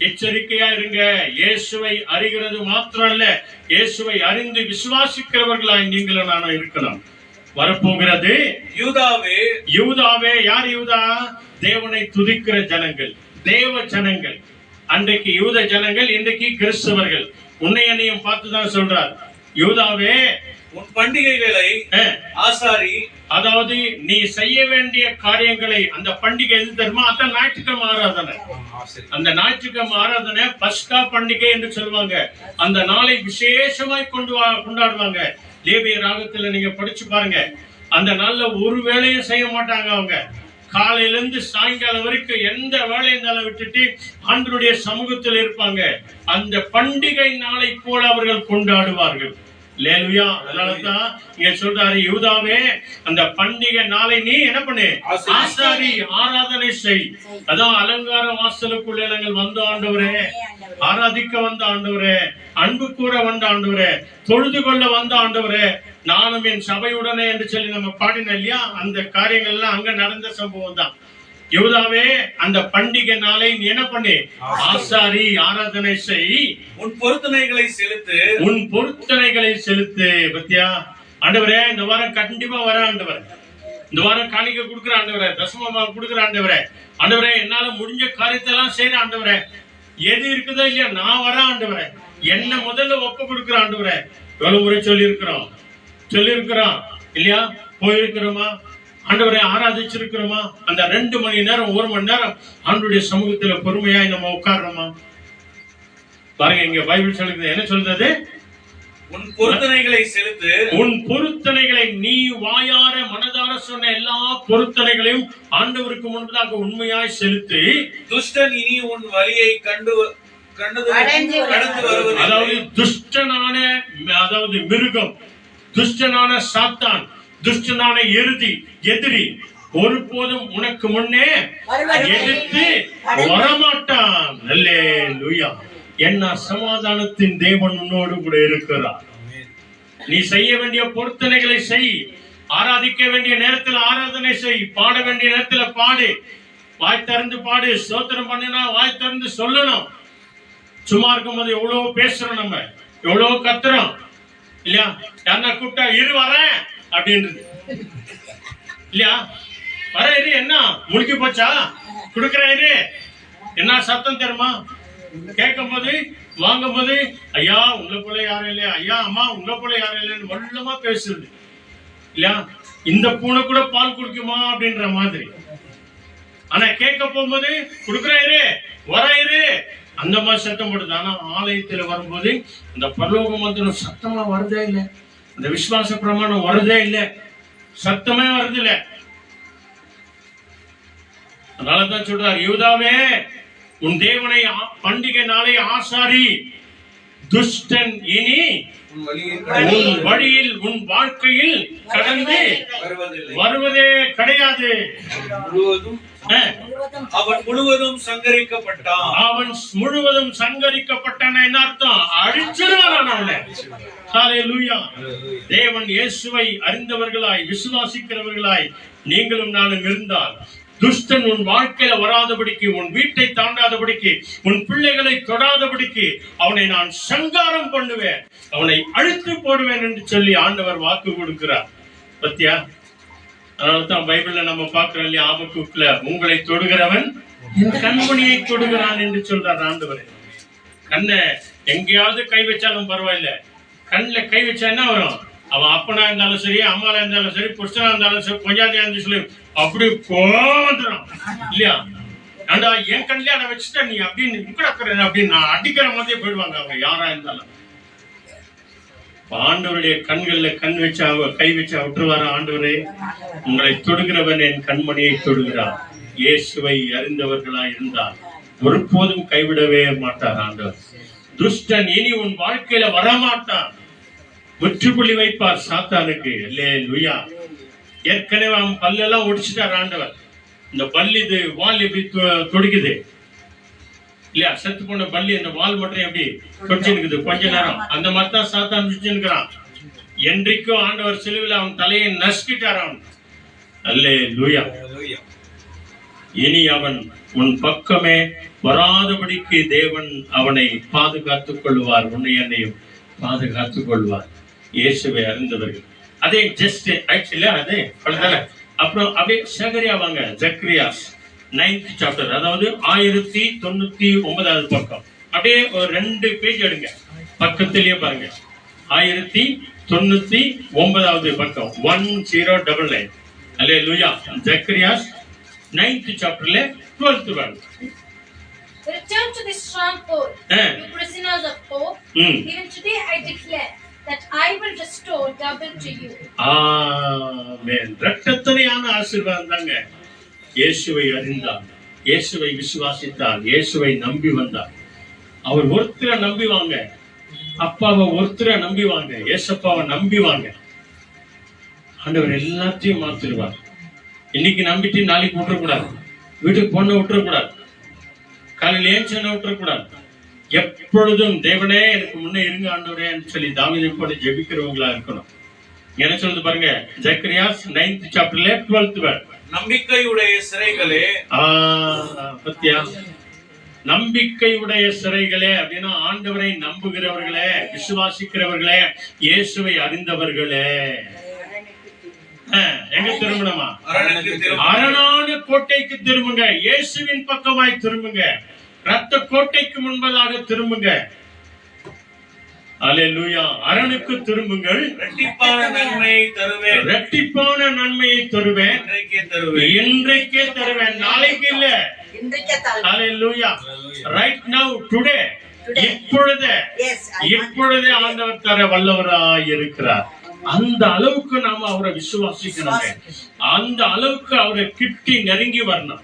Speaker 1: எச்சரிக்கையா இருங்க. இயேசுவை அறிகிறது மாத்திரம் அல்ல, இயேசுவை அறிந்து விசுவாசிக்கிறவர்களாய் நீங்களும் நானும் இருக்கணும். வரப்போகிறது. யூதாவே. யார் யூதா? தேவனை துதிக்கிற ஜனங்கள், தேவ ஜனங்கள். அன்றைக்கு யூத ஜனங்கள், இன்றைக்கு கிறிஸ்தவர்கள். உன்னை என்னையும் பார்த்துதான் சொல்றார். யூதாவே,
Speaker 3: உன் பண்டிகைகளை ஆசாரி,
Speaker 1: அதாவது நீ செய்ய வேண்டிய காரியங்களை, அந்த பண்டிகை எது தெரியுமா? அதான் ஞாயிற்றுக்கிழமை ஆராதனை. அந்த ஞாயிற்றுக்கிழமை ஆராதனை பஸ்கா பண்டிகை என்று சொல்லுவாங்க. அந்த நாளை விசேஷமாய் கொண்டாடுவாங்க. லேவிய ராகத்துல நீங்க படிச்சு பாருங்க. அந்த நாள்ல ஒரு வேலையும் செய்ய மாட்டாங்க. அவங்க காலையில இருந்து சாயங்காலம் வரைக்கும் எந்த வேலையை இருந்தாலும் விட்டுட்டு ஆண்டவருடைய சமூகத்தில் இருப்பாங்க. அந்த பண்டிகை நாளை போல அவர்கள் கொண்டாடுவார்கள். அல்லேலூயா. அதனாலதான் இங்க சொல்றாரு, யூதாவே அந்த பண்டிகை நாளை நீ என்ன பண்ணு? ஆசாரி, ஆராதனை செய். அதான் அலங்கார வாசலுக்குள்ளே நாங்கள் வந்த ஆண்டவரே, ஆராதிக்க வந்த ஆண்டவரே, அன்பு கூற வந்த ஆண்டவரே, தொழுது கொள்ள வந்த ஆண்டவரே, நானும் என் சபையுடனே என்று சொல்லி நம்ம பாடினோம் இல்லையா? அந்த காரியங்கள் எல்லாம் அங்க நடந்த சம்பவம் தான். யூதாவே அந்த பண்டிகை நாளை நீ என்ன பண்ணு? ஆசாரி, ஆராதனை செய்.
Speaker 3: உன் பொருத்தனைகளை
Speaker 1: செலுத்து. பத்தியா ஆண்டவரே, இந்த வாரம் கண்டிப்பா வர ஆண்டவரே, இந்த வாரம் காணிக்கை கொடுக்குற ஆண்டவரே, தசமமா கொடுக்குற ஆண்டவரே, ஆண்டவரே என்னால முடிஞ்ச காரியத்தை எல்லாம் செய்யற ஆண்டவரே, எது இருக்குதோ இல்லையா நான் வர ஆண்டவரே, என்ன முதல்ல ஒப்பு கொடுக்குற ஆண்டவரே. எவ்வளவு முறை சொல்லி இருக்கிறோம் இல்லையா? போயிருக்கிறோமா? ஆண்டவரை ஆராதிச்சிருக்கிறோமா? அந்த 2 மணி நேரம் 1 மணி நேரம் ஆண்டவருடைய சமூகத்துல பொறுமையாய் நம்ம உட்கார்றோமா? பாருங்க, இங்க பைபிள் சொல்லுது. என்ன சொல்றது?
Speaker 3: உன் பொருத்தனைகளை செலுத்து.
Speaker 1: உன் பொருத்தனைகளை, நீ வாயார மனதார சொன்ன எல்லா பொருத்தனைகளையும் ஆண்டவருக்கு முன்பதாக உண்மையாய் செலுத்து.
Speaker 3: துஷ்டன் இனி உன் வழியை கடந்து வருவது.
Speaker 1: அதாவது துஷ்டனான, அதாவது மிருகம், துஷ்டனான சாத்தான், துஷ்டனான எதிரி ஒருபோதும் உனக்கு முன்னே எதிர்த்து வரமாட்டான். அல்லேலூயா. என்ன சமாதானத்தின் தேவன் உன்னோடு கூட இருக்கிறார். நீ செய்ய வேண்டிய பொருத்தனைகளை செய். ஆராதிக்க வேண்டிய நேரத்தில் ஆராதனை செய். பாட வேண்டிய நேரத்தில் பாடு. வாய் திறந்து பாடு. ஸ்தோத்திரம் பண்ணினா வாய் திறந்து சொல்லணும். சும்மா இருக்கும் போது எவ்வளவு பேசுறோம், நம்ம எவ்வளவு கத்துறோம் இல்லையா? யாருன்னா கூப்பிட்டா இரு வரேன் அப்படின்றது இல்லையா? வர இரு, என்ன முழுக்கி போச்சா? குடுக்கிற இரு, என்ன சத்தம் தெரியுமா? கேட்கும் போது வாங்கும் போது ஐயா உங்களை போல யாரும் இல்லையா, ஐயா அம்மா உங்களை போல யாரும் இல்லைன்னு மொல்லமா பேசுறது இல்லையா. இந்த பூனை கூட பால் குடிக்குமா அப்படின்ற மாதிரி. ஆனா கேட்க போகும்போது குடுக்குறாயிரு வராயிரு அந்த மாதிரி சத்தம் போடுது. ஆனா ஆலயத்துல வரும்போது இந்த பரலோக மந்திரம் சத்தமா வருதே இல்லை, அந்த விசுவாச பிரமாணம் வருதே இல்லை, சத்தமே வருது இல்லை. அதனாலதான் சொல்றாரு, யூதாவே உன் தேவனை பண்டிகை நாளை ஆசாரி, துஷ்டன் இனி உன் வழியில் உன் வாழ்க்கையில் கடந்து வருவதே கிடையாது.
Speaker 3: அவன் முழுவதும் சங்கரிக்கப்பட்டான்.
Speaker 1: அவன் முழுவதும் சங்கரிக்கப்பட்டான். என்ன அர்த்தம்? அழிச்சிருவான் அவனை. ஹல்லேலூயா. தேவன் இயேசுவை அறிந்தவர்களாய் விசுவாசிக்கிறவர்களாய் நீங்களும் நானும் இருந்தால் துஷ்டன் உன் வாழ்க்கையில வராதபடிக்கு, உன் வீட்டை தாண்டாதபடிக்கு, உன் பிள்ளைகளை தொடாதபடிக்கு அவனை நான் சங்காரம் பண்ணுவேன், அவனை அழித்து போடுவேன் என்று சொல்லி ஆண்டவர் வாக்கு கொடுக்கிறார். பத்தியா? அதனால்தான் பைபிள்ல நம்ம பார்க்கிறோம் இல்லையா, ஆபக்குக்குல உங்களை தொடுகிறவன் கண்மணியை தொடுகிறான் என்று சொல்றார் ஆண்டவர். கண்ணை எங்கேயாவது கை வச்சாலும் பரவாயில்ல, கண்ணுல கை வச்சா என்ன வரும்? அவன் அப்பனா இருந்தாலும் சரி, அம்மாலா இருந்தாலும் சரி, புருஷனா இருந்தாலும் சரி, கொஞ்சாதியா இருந்தாலும் சொல்லி அப்படி கோவந்துடும் இல்லையா. ஏண்டா என் கண்ணிலே அதை வச்சுட்டா நீ அப்படின்னு உக்கடக்கிற அப்படின்னு நான் அடிக்கிற மாதிரியே போயிடுவாங்க அவங்க யாரா இருந்தாலும். ஆண்டவருடைய கண்கள்ல கண் வச்சா கை வச்சா விட்டுருவார. ஆண்டவரே உங்களை தொடுகிறவன் என் கண்மணியை தொடுகிறார். இயேசுவை அறிந்தவர்களா இருந்தால் ஒருபோதும் கைவிடவே மாட்டார் ஆண்டவர். துஷ்டன் இனி உன் வாழ்க்கையில வரமாட்டான். முற்றுப்புள்ளி வைப்பார் சாத்தானுக்கு. அல்லேலூயா. ஏற்கனவே அவன் பல்லெல்லாம் ஒடிச்சிட்டார் ஆண்டவர். இந்த பல்லு இது வால் எப்படி தொடுக்குது இல்லையா, செத்து போன பல்லி அந்த வால் மட்டும் எப்படி தொடிச்சுருக்குது கொஞ்ச நேரம், அந்த மாதிரி தான் சாத்தான் வச்சுருக்கிறான். என்றைக்கும் ஆண்டவர் சிலுவையில் அவன் தலையை நசுக்கிட்டார் அவன். அல்லேலூயா. இனி அவன் உன் பக்கமே வராதபடிக்கு தேவன் அவனை பாதுகாத்துக் கொள்வார், உன்னை என்னையும் பாதுகாத்துக் கொள்வார். இயேசுவை அறிந்தவர்கள் அதே ஜஸ்ட் ஆக்சுவலி அதே அப்புறம் அப்படியே சகரியாவாங்க. ஜக்கரியாஸ் 9th chapter, அதாவது 1099வது பக்கம். அப்படியே ஒரு 2 பேஜ் எடுங்க, பக்கத்திலேயே பாருங்க. 1099வது பக்கம் 1099. அல்லேலூயா. ஜக்கரியாஸ் 9th chapterல 12th verse.
Speaker 2: Return to this stronghold, you prisoners of hope. Even today I declare that I will restore double to you.
Speaker 1: ஆமென். இரட்டத்தனையான ஆசீர்வாதம் தாங்க. இயேசுவை அறிந்தார், இயேசுவை விசுவாசித்தார், இயேசுவை நம்பி வந்தார். அவர் ஒருத்தரை நம்பி வாங்க, அப்பாவை ஒருத்தரை நம்பி வாங்க, இயேசப்பாவை நம்பி வாங்க. ஆண்டவர் எல்லாத்தையும் மாத்திருவார். இன்னைக்கு நம்பிட்டு நாளைக்கு விட்டுறக்கூடாது, வீட்டுக்கு பொண்ணை விட்டுறக்கூடாது, காலையில் ஏஞ்சனை விட்டுறக்கூடாது. எப்பொழுதும் தேவனே எனக்கு முன்னே இருங்க ஆண்டவரே சொல்லி தாவீதை போல ஜெபிக்கிறவங்களா இருக்கணும். என்ன சொல்லுது பாருங்க, ஜக்கரியாஸ் 9th chapterல 12th verse.
Speaker 3: நம்பிக்கையுடைய சிறைகளே.
Speaker 1: பத்தியா, நம்பிக்கையுடைய சிறைகளே அப்படின்னா ஆண்டவரை நம்புகிறவர்களே, விசுவாசிக்கிறவர்களே, இயேசுவை அறிந்தவர்களே. எங்க திரும்பணுமா? அரணான கோட்டைக்கு திரும்புங்க, இயேசுவின் பக்கமாய் திரும்புங்க, ரத்த கோட்டைக்கு முன்பதாக திரும்புங்க. அல்லேலூயா. அரணுக்கு திரும்புங்கள்,
Speaker 3: இரட்டிப்பான நன்மையை தருவேன்,
Speaker 1: இரட்டிப்பான நன்மையை தருவேன், இன்றைக்கே தருவேன், நாளைக்கு இல்ல. அல்லேலூயா. ரைட் நவ், டுடே, இப்பொழுதே ஆண்டவர் தர வல்லவராய் இருக்கிறார். அந்த அளவுக்கு நாம அவரை விசுவாசிக்கணும், அந்த அளவுக்கு அவரை கிட்டி நெருங்கி வரணும்.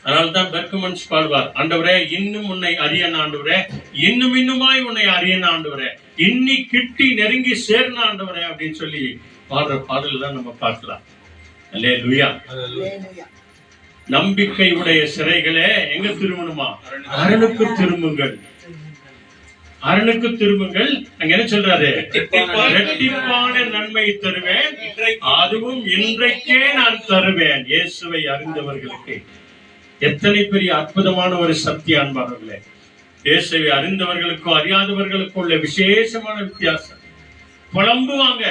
Speaker 1: அதனால்தான் பெர்க்மன்ஸ் பாடுவார், ஆண்டவரே இன்னும் உன்னை அறியன ஆண்டவரே, இன்னும் இன்னுமாய் உன்னை அறியன ஆண்டவரே, இன்னி கிட்டி நெருங்கி சேர்ன ஆண்டவரே அப்படின்னு சொல்லி பாடுற பாடல் தான் நம்ம பார்க்கலாம். அல்லேலூயா. நம்பிக்கை உடைய சிறைகளே எங்க திரும்பணுமா? அரணுக்கு திரும்புங்கள், அரணுக்கு திரும்புங்கள். அங்க என்ன சொல்றாரு? இரட்டிப்பான நன்மை தருவேன், அதுவும் இன்றைக்கே நான் தருவேன். இயேசுவை அறிந்தவர்களுக்கு எத்தனை பெரிய அற்புதமான ஒரு சக்தி அன்பானவர்களே. இயேசுவை அறிந்தவர்களுக்கும் அறியாதவர்களுக்கும் உள்ள விசேஷமான வித்தியாசம். புலம்புவாங்க,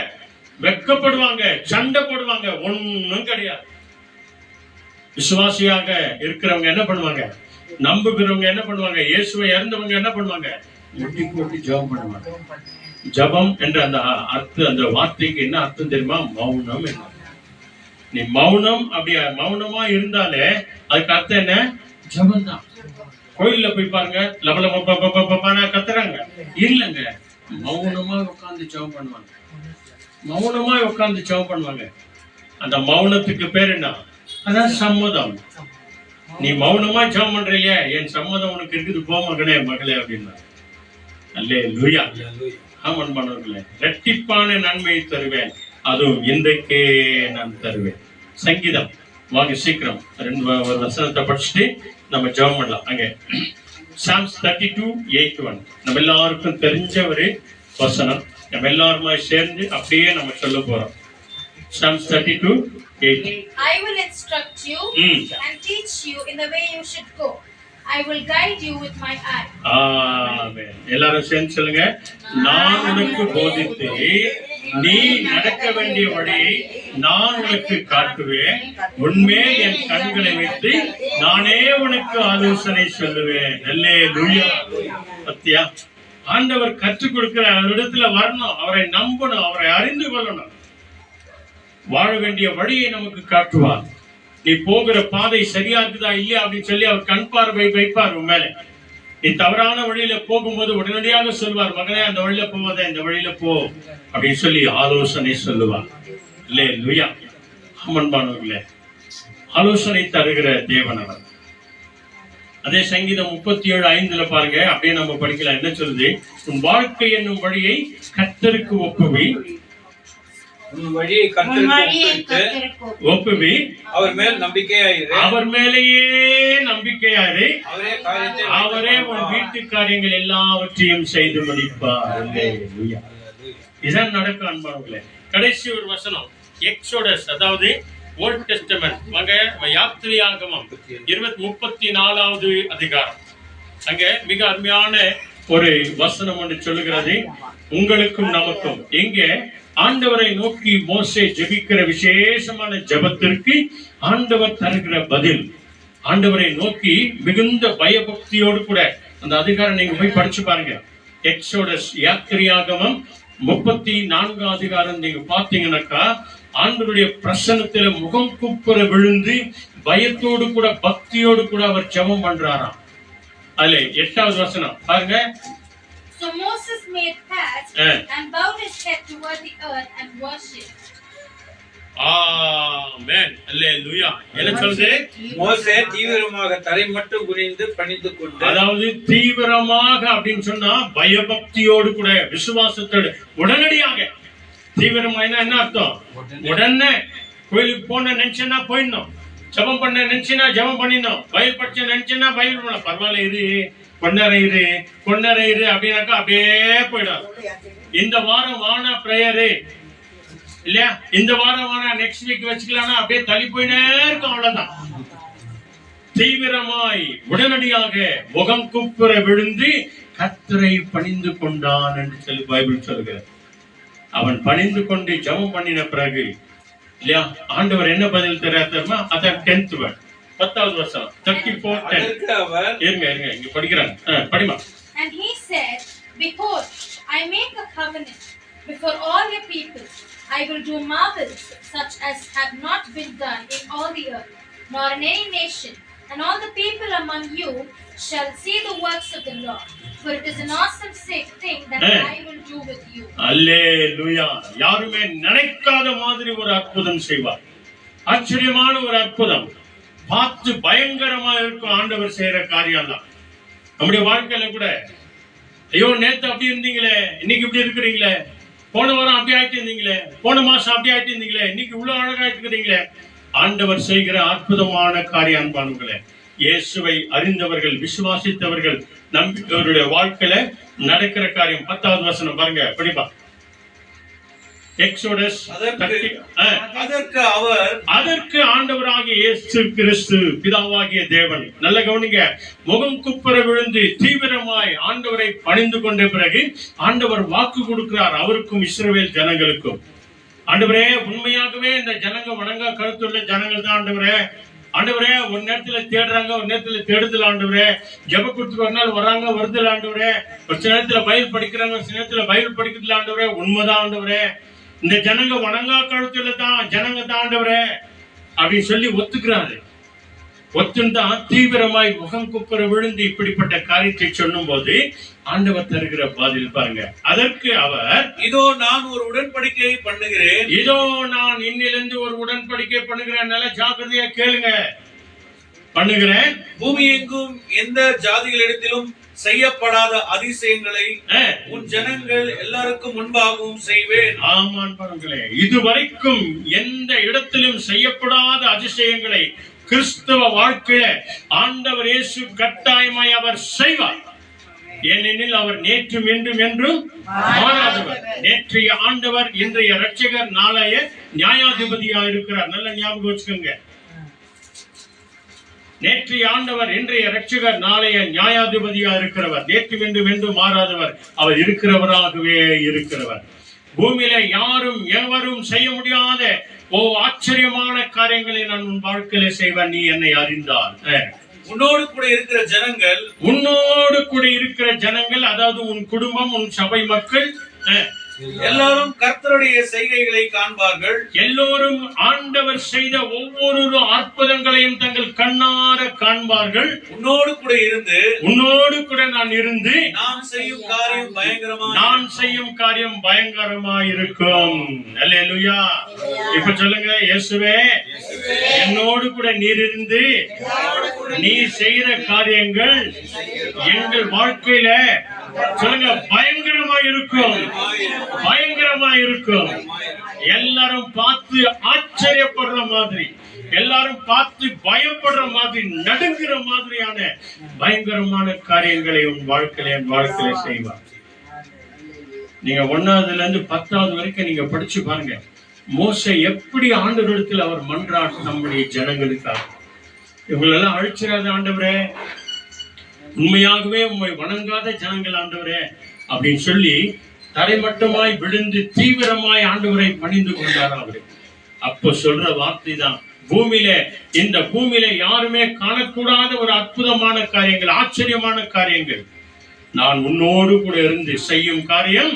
Speaker 1: வெட்கப்படுவாங்க, சண்டை போடுவாங்க, ஒண்ணும் கிடையாது. விசுவாசியாக இருக்கிறவங்க என்ன பண்ணுவாங்க? நம்புகிறவங்க என்ன பண்ணுவாங்க? இயேசுவை அறிந்தவங்க என்ன பண்ணுவாங்க? முட்டி போட்டு ஜெபம் பண்ணுவாங்க. ஜெபம் என்ற அந்த அர்த்தம், அந்த வார்த்தைக்கு என்ன அர்த்தம் தெரியுமா? மௌனம். என்ன நீ மௌனம், அப்படியா மௌனமா இருந்தாலே அதுக்கு அர்த்தம் என்ன? ஜெபம் தான். கோயில்ல போய் பாருங்க, லபலப கத்துறாங்க இல்லங்க, மௌனமா உட்கார்ந்து ஜெபம் பண்ணுவாங்க. மௌனமா உட்கார்ந்து ஜெபம் பண்ணுவாங்க. அந்த மௌனத்துக்கு பேர் என்ன? அதான் சம்மதம். நீ மௌனமா ஜெபம் பண்ற இல்லையா, என் சம்மதம் உனக்கு இருக்குது, போ மகனே மகளே அப்படின்னா. அல்லேலூயா. ஆமன்பானவர்களே, இரட்டிப்பான நன்மையை தருவேன், அதுவும் இன்றைக்கே நான் தருவேன். சங்கீதம் வாங்க சீக்கிரம் 2 வசனத்தை படிச்சுட்டு நம்ம ஜெபம் பண்ணலாம். அங்க Psalms 32:8-1 நம்ம எல்லாருக்கும் தெரிஞ்ச ஒரு வசனம். நம்ம எல்லாருமா சேர்ந்து அப்படியே நம்ம சொல்ல போறோம். Psalms 32:8.
Speaker 2: I will instruct you and teach you in the way you should go. I will guide you with my eye.
Speaker 1: ஆமென். எல்லாரும் சேர்ந்து சொல்லுங்க. நான் உனக்கு போதித்து நீ நடக்க வேண்டிய வழியை நான் உனக்கு காட்டுவேன். உன்மேல் என் கண்களை வைத்து நானே உனக்கு ஆலோசனை சொல்லுவேன். அல்லேலூயா. பத்தியா, ஆண்டவர் கற்றுக் கொடுக்கிற இடத்துல வரணும், அவரை நம்பணும், அவரை அறிந்து கொள்ளணும். வாழ வேண்டிய வழியை நமக்கு காட்டுவார். நீ போகிற பாதை சரியா இருக்குதா இல்லையா அப்படின்னு சொல்லி அவர் கண் பார்வை வைப்பார் உன் மேல. நீ தவறான வழியில போகும்போது உடனடியாக சொல்வார், மகனே அந்த வழியில போவாத, இந்த வழியில போ அப்படின்னு சொல்லி ஆலோசனை சொல்லுவார். அல்லேலூயா. அன்பானவர்களே, ஆலோசனை தருகிற தேவன் அவர். அதே சங்கீதம் 37:5 பாருங்க, அப்படியே நம்ம படிக்கலாம். என்ன சொல்லுது? உன் வாழ்க்கை என்னும் வழியை கர்த்தருக்கு ஒப்புவி,
Speaker 3: வழியை கர்த்தருக்கு
Speaker 1: ஒப்புவி,
Speaker 3: அவர் மேல் நம்பிக்கையாயிரு,
Speaker 1: அவர் மேலேயே நம்பிக்கையாரு, அவரே உன் வீட்டு காரியங்கள் எல்லாவற்றையும் செய்து முடிப்பார். இதான் நடக்கும் அன்பானவர்களே. கடைசி ஒரு வசனம் எக்ஸோடஸ், அதாவது ஓல்ட் டெஸ்டமென்ட் வாங்க, யாத்திரையாகமம் 34வது அதிகாரம். அங்க மிக அருமையான ஒரு வசனம் ஒன்று சொல்லுகிறது, உங்களுக்கும் நமக்கும். எங்கே ஆண்டவரை நோக்கி மோசே ஜெபிக்கிற விசேஷமான ஜெபத்திற்கு ஆண்டவர் தருகிற பதில். ஆண்டவரை நோக்கி மிகுந்த பயபக்தியோடு கூட அந்த அதிகாரம் நீங்க போய் படிச்சு பாருங்க. எக்ஸோடஸ் யாத்திரையாகமம் 34வது அதிகாரம் நீங்க பாத்தீங்கன்னாக்கா, ஆண்டவருடைய பிரசன்னத்துல முகம் குப்புற விழுந்து பயத்தோடு கூட பக்தியோடு கூட அவர் ஜெபம் பண்றாராம். அதுல 8வது வசனம் பாருங்க.
Speaker 2: So Moses made fast and bowed his head toward the earth and worshipped.
Speaker 1: ஆமென். அல்லேலூயா. என்ன சொல்லுது?
Speaker 3: மோசே தீவிரமாக தரை மட்டும் குனிந்து பணிந்து கொண்டு,
Speaker 1: அதாவது தீவிரமாக அப்படின்னு சொன்னா பயபக்தியோடு கூட விசுவாசத்தோடு உடனடியாக. தீவிரமா என்ன அர்த்தம்? உடனே கோயிலுக்கு போன நினைச்சேன்னா போயிடணும், ஜெபம் பண்ண நினைச்சுன்னா ஜெபம் பண்ணிடணும், பயில் படிச்ச நினைச்சுன்னா பயில் பண்ண, பரவாயில்ல இரு, கொண்டரை இரு அப்படின்னாக்கா அப்படியே போயிடும். இந்த வாரம் வானா பிரேயரு இல்லையா, இந்த வாரம் வானா நெக்ஸ்ட் வீக் வச்சுக்கலாம்னா அப்படியே தள்ளி போயினே இருக்கும். அவ்வளவுதான். தீவிரமாய் உடனடியாக முகம் குப்புற விழுந்து கர்த்தரை பணிந்து கொண்டான் என்று சொல்லி பைபிள் சொல்லுகிறது. அவன் பணிந்து கொண்டு ஜெபம் பண்ணின பிறகு இல்லையா, ஆண்டவர் என்ன பதில் தெரியுமா? அதான் 10th வேர்ட், 10வது வசனம் 34:10. இருங்க இங்க படிக்கிறாங்க, படிமா.
Speaker 2: And he said, behold, I make a covenant before all your people. I will do marvels such as have not been done in all the earth, nor in any nation. And all the people among you shall see the works of the Lord, for it is an awesome thing that I will do with you.
Speaker 1: அல்லேலூயா. யாருமே நினைக்காத மாதிரி ஒரு அற்புதம் செய்வார். ஆச்சரியமான ஒரு அற்புதம், பார்த்து பயங்கரமா இருக்கும் ஆண்டவர் செய்யற காரியம் தான். நம்முடைய வாழ்க்கையில கூட, ஐயோ நேத்து அப்படி இருந்தீங்களே, இன்னைக்கு இப்படி இருக்கிறீங்களே, போன வாரம் அப்படி ஆயிட்டு இருந்தீங்களே, போன மாசம் அப்படி ஆயிட்டு இருந்தீங்களே, இன்னைக்கு இவ்வளவு அழகா இருக்கிறீங்களே. ஆண்டவர் செய்கிற அற்புதமான காரியம் அன்பானவர்களே. இயேசுவை அறிந்தவர்கள், விசுவாசித்தவர்கள், நம்பிக்கையோருடைய வாழ்க்கையில நடக்கிற காரியம். 10வது வசனம் பாருங்க, படிப்பா. எக்ஸோடஸ். அதற்கு ஆண்டவராகிய இயேசு கிறிஸ்து பிதாவாகிய தேவன், நல்ல கவனிங்க, முகம் குப்புற விழுந்து தீவிரமாய் ஆண்டவரை பணிந்து கொண்ட பிறகு ஆண்டவர் வாக்கு கொடுக்கிறார் அவருக்கும் இஸ்ரவேல் ஜனங்களுக்கும். ஆண்டவரே, உண்மையாகவே இந்த ஜனங்க வணங்க கருத்துள்ள ஜனங்கள் தான் ஆண்டவரே, ஆண்டவரே ஒரு நேரத்துல தேடுறாங்க, ஒரு நேரத்துல தேடுதல் ஆண்டவரே. ஜெபக்கூட்டத்துக்கு ஒரு நாள் வராங்க, வருதல் ஆண்டவரே. ஒரு சில நேரத்துல பைபிள் படிக்கிறாங்க, ஒரு சில நேரத்துல பைபிள் படிக்கிறதுல ஆண்டவரே. உண்மைதான் ஆண்டவரே, இந்த ஜனங்க வணங்கா கழுத்துல தான் ஜனங்க தான் ஆண்டவரே அப்படின்னு சொல்லி ஒத்துக்கிறாரு. ஒத்துந்தான் தீவிரமாய் முகம் குப்புற விழுந்து இப்படிப்பட்ட காரியத்தை சொல்லும் போது ஆண்டவர் தருகிற பதில் பாருங்க. அதற்கு அவர்,
Speaker 3: இதோ நான் ஒரு உடன்படிக்கையை பண்ணுகிறேன்,
Speaker 1: இதோ நான் இன்னிலிருந்து ஒரு உடன்படிக்கை பண்ணுகிறேன். நல்லா ஜாக்கிரதையா கேளுங்க. பண்ணுகிறேன்,
Speaker 3: பூமி எங்கும் எந்த ஜாதிகளிடத்திலும் செய்யப்படாத அதிசயங்களை உன் ஜனங்கள் எல்லாருக்கும் முன்பாகவும் செய்வேன்.
Speaker 1: ஆமான் பாருங்களே, இதுவரைக்கும் எந்த இடத்திலும் செய்யப்படாத அதிசயங்களை கிறிஸ்தவ வாழ்க்கையில ஆண்டவர் இயேசு கட்டாயமாய் அவர் செய்வார். ஏனெனில் அவர் நேற்றும் என்றும் என்றும் மாறாதவர். நேற்றைய ஆண்டவர், இன்றைய இரட்சகர், நாளைய நியாயாதிபதியா இருக்கிறார். நல்ல ஞாபகம் வச்சுக்கோங்க. நேற்றைய ஆண்டவர், இன்றைய இரட்சகர், நாளைய நியாயாதிபதியா இருக்கிறவர். நேற்றும் என்றும் என்றும் மாறாதவர். அவர் இருக்கிறவராகவே இருக்கிறவர். பூமியில யாரும் எவரும் செய்ய முடியாத ஆச்சரியமான காரியங்களை நான் உன் வாழ்க்கையில செய்வேன், நீ என்னை அறிந்தால்.
Speaker 3: உன்னோடு கூட இருக்கிற ஜனங்கள்,
Speaker 1: உன்னோடு கூட இருக்கிற ஜனங்கள், அதாவது உன் குடும்பம், உன் சபை மக்கள்
Speaker 3: எல்லாரும் கர்த்தருடைய செய்கைகளை காண்பார்கள்.
Speaker 1: எல்லோரும் ஆண்டவர் செய்த ஒவ்வொரு அற்புதங்களையும் தங்கள் கண்ணார காண்பார்கள்.
Speaker 3: உன்னோடு கூட இருந்து,
Speaker 1: உன்னோடு கூட நான் இருந்து,
Speaker 3: நான் செய்யும் காரியம்
Speaker 1: பயங்கரமா இருக்கும். அல்லேலூயா. இப்ப சொல்லுங்க, இயேசுவே என்னோடு கூட நீர் இருந்து நீ செய்யற காரியங்கள் எங்கள் வாழ்க்கையில சொல்லுங்க பயங்கரமா இருக்கும், பயங்கரமா இருக்கும். எல்லாரும் பார்த்து ஆச்சரியப்படுற மாதிரி, எல்லாரும் பார்த்து பயப்படுற மாதிரி, நடுங்குற மாதிரியான பயங்கரமான காரியங்களை உன் வாழ்க்கையில செய்வார். நீங்க 1ஆவதுல இருந்து 10ஆவது வரைக்கும் நீங்க படிச்சு பாருங்க. மோசே எப்படி ஆண்டவரிடத்தில் அவர் மன்றாட்டு நம்முடைய ஜனங்களுக்காக. இவங்களெல்லாம் அழிச்சிடாத ஆண்டவரே, உண்மையாகவே உண்மை வணங்காத ஜனங்கள் ஆண்டவரே அப்படின்னு சொல்லி தரைமட்டமாய் விழுந்து தீவிரமாய் ஆண்டவரை பணிந்து கொண்டார் அவரு. அப்போ சொல்ற வார்த்தை தான், பூமியில, இந்த பூமியில யாருமே காணக்கூடாத ஒரு அற்புதமான காரியங்கள், ஆச்சரியமான காரியங்கள், நான் உன்னோடு கூட இருந்து செய்யும் காரியம்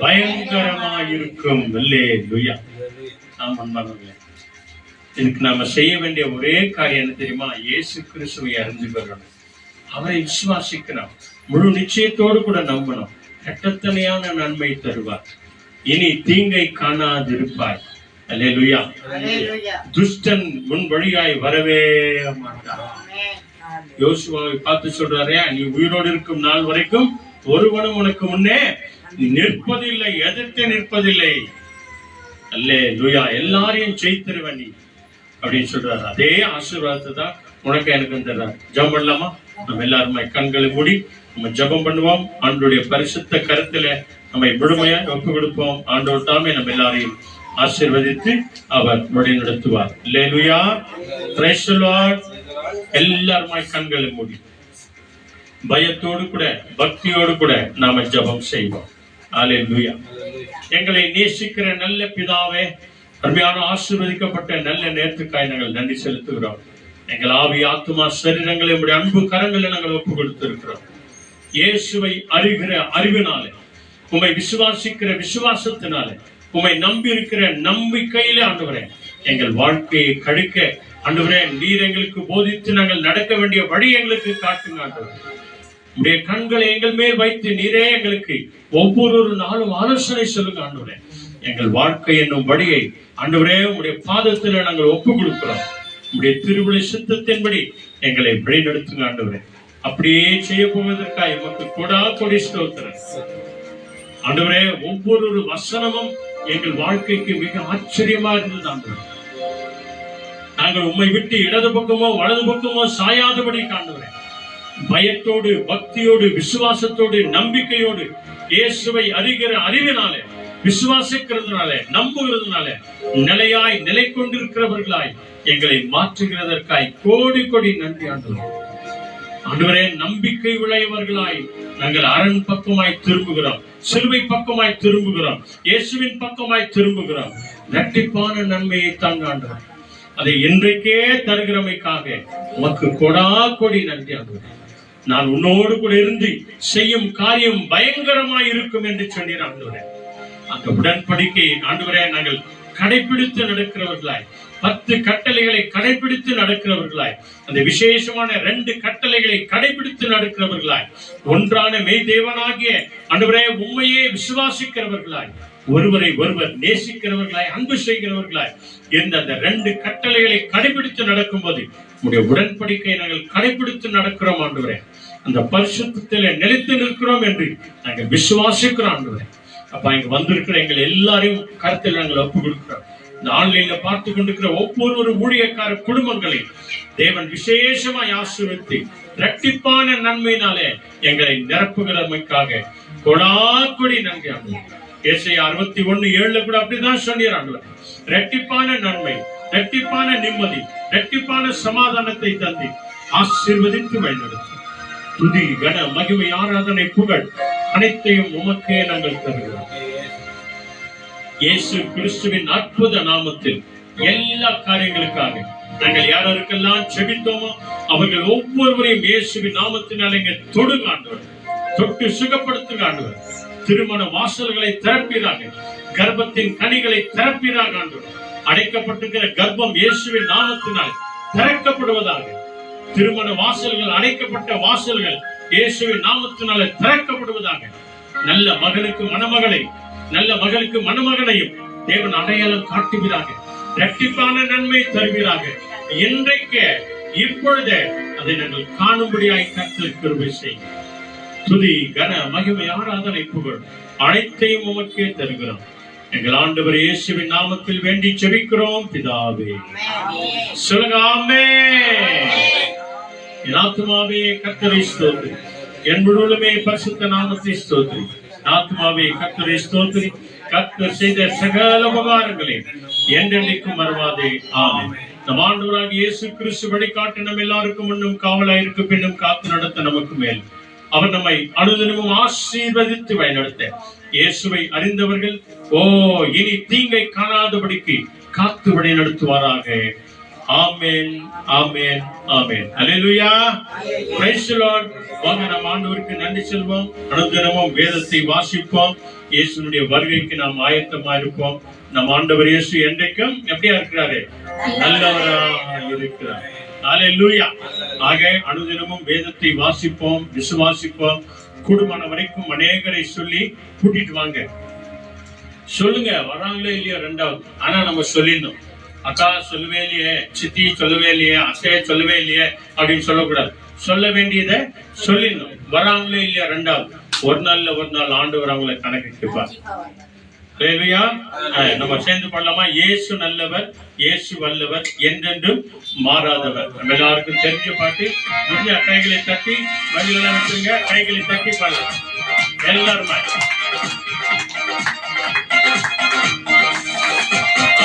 Speaker 1: பயங்கரமாயிருக்கும். அல்லேலூயா. இதுக்கு நாம செய்ய வேண்டிய ஒரே காரியம் என்ன தெரியுமா? இயேசு கிறிஸ்துவை அறிந்து கொள்ளணும், அவரை விசுவாசிக்கணும், முழு நிச்சயத்தோடு கூட நம்பணும். கட்டத்தனையான நன்மை தருவார், இனி தீங்கை காணாதிருப்பாய். அல்லேலூயா. துஷ்டன் முன் வழியாய் வரவே மாட்டார். யோசுவாவை பார்த்து சொல்றாரே, நீ உயிரோடு இருக்கும் நாள் வரைக்கும் ஒருவனும் உனக்கு முன்னே நிற்பதில்லை, எதிர்த்து நிற்பதில்லை. அல்லேலூயா. எல்லாரையும் ஜெயித்திருவ நீ அப்படின்னு சொல்றாரு. அதே ஆசீர்வாதத்தை தான் உனக்கு எனக்கு தர்றாரு. ஜெபம் பண்ணலாமா? நம்ம எல்லாருமே கண்களை மூடி நம்ம ஜெபம் பண்ணுவோம். ஆண்டவருடைய பரிசுத்த கருத்துல நம்மை முழுமையா ஒப்பு கொடுப்போம். ஆண்டவர் தாமே நம்ம எல்லாரையும் ஆசீர்வதித்து அவர் வழி நடத்துவார். அல்லேலூயா. Praise the lord. எல்லாருமே கண்களை மூடி பயத்தோடு கூட பக்தியோடு கூட நாம ஜெபம் செய்வோம். அல்லேலூயா. எங்களை நேசிக்கிற நல்ல பிதாவே, அருமையான ஆசீர்வதிக்கப்பட்ட நல்ல நேரத்துக்காய் நாங்கள் நன்றி செலுத்துகிறோம். எங்கள் ஆவி, ஆத்துமா, சரீரங்களை உடைய அன்பு கரங்களை நாங்கள் ஒப்பு கொடுத்திருக்கிறோம். இயேசுவை அறிகிற அறிவினாலே, உம்மை விசுவாசிக்கிற விசுவாசத்தினாலே, உம்மை நம்பி இருக்கிற நம்பிக்கையிலே ஆண்டவரே எங்கள் வாழ்க்கையை கழிக்க ஆண்டவரே நீர் எங்களுக்கு போதித்து நாங்கள் நடக்க வேண்டிய வழி எங்களுக்கு காட்டுங்க ஆண்டவரே. உடைய கண்களை எங்கள் மேல் வைத்து நீரே எங்களுக்கு ஒவ்வொரு நாளும் ஆலோசனை சொல்லுங்க ஆண்டவரே. எங்கள் வாழ்க்கை என்னும் வழியை ஆண்டவரே உடைய பாதத்தில் நாங்கள் ஒப்பு கொடுக்கிறோம். உடைய திருவிழை சித்தத்தின்படி எங்களை வழி நடத்துங்க ஆண்டவரே. அப்படியே செய்ய போவதற்காக எமக்கு கொடி ஸ்தோத்திரம் ஆண்டவரே. ஒவ்வொரு வசனமும் எங்கள் வாழ்க்கைக்கு மிக ஆச்சரியமா இருந்தது ஆண்டவரே. நாங்கள் உம்மை விட்டு இடது பக்கமோ வலது பக்கமோ சாயாதபடி ஆண்டவரே பயத்தோடு பக்தியோடு விசுவாசத்தோடு நம்பிக்கையோடு இயேசுவை அறிகிற அறிவினாலே, விசுவாசிக்கிறதுனாலே, நம்புகிறதுனாலே நிலையாய் நிலை கொண்டிருக்கிறவர்களாய் எங்களை மாற்றுகிறதற்காய் கோடி நன்றி ஆண்டவரே. ஆண்டவரே, நம்பிக்கை உடையவர்களாய் நாங்கள் அரண் பக்கமாய் திரும்புகிறோம், சிலுவை பக்கமாய் திரும்புகிறோம், இயேசுவின் பக்கமாய் திரும்புகிறோம். இரட்டிப்பான நன்மையை தாங்க ஆண்டவரே. அதை இன்றைக்கே தருகிறமைக்காக உமக்கு கொடா கொடி நன்றி ஆண்டவரே. நான் உன்னோடு கூட இருந்து செய்யும் காரியம் பயங்கரமாய் இருக்கும் என்று சொன்னீர் ஆண்டவரே. அந்த உடன்படிக்கை ஆண்டவரே நாங்கள் கடைபிடித்து நடக்கிறவர்களாய், 10 கட்டளைகளை கடைபிடித்து நடக்கிறவர்களாய், அந்த விசேஷமான 2 கட்டளைகளை கடைபிடித்து நடக்கிறவர்களாய், ஒன்றான மெய் தேவனாகிய ஆண்டவரே உம்மையே விசுவாசிக்கிறவர்களாய், ஒருவரை ஒருவர் நேசிக்கிறவர்களாய், அன்பு செய்கிறவர்களாய் என்ற அந்த 2 கட்டளைகளை கடைபிடித்து நடக்கும் போது உடைய உடன்படிக்கை நாங்கள் கடைபிடித்து நடக்கிறோம் ஆண்டவரே. அந்த பரிசுத்தத்திலே நிலைத்து நிற்கிறோம் என்று நாங்கள் விசுவாசிக்கிறோம் ஆண்டவரே. அப்ப இங்க வந்திருக்கிற எங்கள் எல்லாரையும் கருத்தில் நாங்கள் ஒப்பு கொடுக்கிறோம். இந்த ஆன்லைன்ல பார்த்து கொண்டிருக்கிற ஒவ்வொரு ஊழியக்கார குடும்பங்களை தேவன் விசேஷமாய் ஆசீர்வதித்து இரட்டிப்பான நன்மையினாலே எங்களை நிரப்புகிறமைக்காக கொடாக்கொடி நன்றி ஆண்டவரே. ஏசாயா 61:7 கூட அப்படிதான் சொன்னீர் ஆண்டவரே. இரட்டிப்பான நன்மை, இரட்டிப்பான நிம்மதி, இரட்டிப்பான சமாதானத்தை தந்து ஆசீர்வதித்து வழிநடத்தும். துதி, கன, மகிமை, ஆராதனை, புகழ் அனைத்தையும் உமக்கே நாங்கள் தருகிறோம். இயேசு கிறிஸ்துவின் அற்புத நாமத்தில் எல்லா காரியங்களுக்காக நாங்கள் யாருக்கெல்லாம் செபித்தோமோ அவர்கள் ஒவ்வொருவரையும் இயேசுவின் நாமத்தினால் இங்க தொடுங்க ஆண்டவர், தொட்டு சுகப்படுத்துங்க ஆண்டவர். திருமண வாசல்களை திறப்பீராக, கர்ப்பத்தின் கனிகளை திறப்பீராக ஆண்டவர். அடைக்கப்பட்டிருக்கிற கர்ப்பம் இயேசுவின் நாமத்தினால் திறக்கப்படுவதாக. திருமண வாசல்கள், அடைக்கப்பட்ட வாசல்கள் இயேசுவின் நாமத்தினால திறக்கப்படுவதாக. நல்ல மகனுக்கு மணமகளை, நல்ல மகளுக்கு மணமகனையும் தேவன் அடையாளம் காட்டுவீராக. இரட்டிப்பான நன்மை தருவீராக. இன்றைக்கு இப்பொழுதே அதை நாங்கள் காணும்படியாய் கர்த்தர் கிருபை செய்யும். துதி, கன, மகிமை, ஆராதனை, புகழ் அனைத்தையும் உமக்கே தருகிறோம். எங்கள் ஆண்டவர் இயேசுவின் நாமத்தில் வேண்டி ஜெபிக்கிறோம் பிதாவே. சொல்லுங்க ஆமென். என் ஆத்துமாவே கர்த்தரை ஸ்தோத்திரி, என் முழுவதுமே பரிசுத்த நாமத்தை ஸ்தோத்திரி. ஆத்துமாவே கர்த்தரை ஸ்தோத்திரி, கர்த்தர் செய்த சகல உபகாரங்களை என்றென்றைக்கும் மறவாதே. ஆமென். நம் ஆண்டவராகிய இயேசு கிறிஸ்து வழிகாட்டு நம் எல்லாருக்கும் முன்னும் காவலாயிருக்கு, பின்னும் காத்து நடத்த நமக்கு மேல் அவர் நம்மை அனுதினமும் ஆசீர்வதித்து வழிநடத்த இயேசுவை அறிந்தவர்கள் இனி தீங்கை காணாதபடிக்கு காத்து வழி நடத்துவாராக. Amen, amen, amen. Hallelujah. Praise the lord. வாங்க நாம் ஆண்டவருக்கு நன்றி சொல்வோம். அனுதினமும் வேதத்தை வாசிப்போம். இயேசுனுடைய வருகைக்கு நாம் ஆயத்தமா இருப்போம். நம் ஆண்டவர் இயேசு என்றைக்கும் எப்படியா இருக்கிறாரு? நல்லவரா இருக்கிறார். அல்லேலூயா. ஆக அனுதினமும் வேதத்தை வாசிப்போம், விசுவாசிப்போம். குடும்பம் வரைக்கும் அநேகரை சொல்லி கூட்டிட்டு வாங்க. சொல்லுங்க, வராங்களே இல்லையோ ரெண்டாவது. ஆனா நம்ம சொல்லிடணும். அக்கா சொல்லவே இல்லையே, சித்தி சொல்லவே இல்லையே, அத்தைய சொல்லவே இல்லையே அப்படின்னு சொல்லக்கூடாது. சொல்ல வேண்டியதை சொல்லிடணும். வராங்களே இல்லையா ரெண்டாவது. ஒரு நாள் ஆண்டவர் அவங்களை கணக்கு கேட்பார். நம்ம சேர்ந்து பண்ணலாமா? இயேசு நல்லவர், இயேசு வல்லவர், என்றென்றும் மாறாதவர். நம்ம எல்லாருக்கும் தெரிஞ்ச பாட்டு. முடிஞ்ச கைகளை தட்டி வழியெல்லாம் வச்சுங்க, கைகளை தட்டி பண்ணலாம் எல்லாருமே.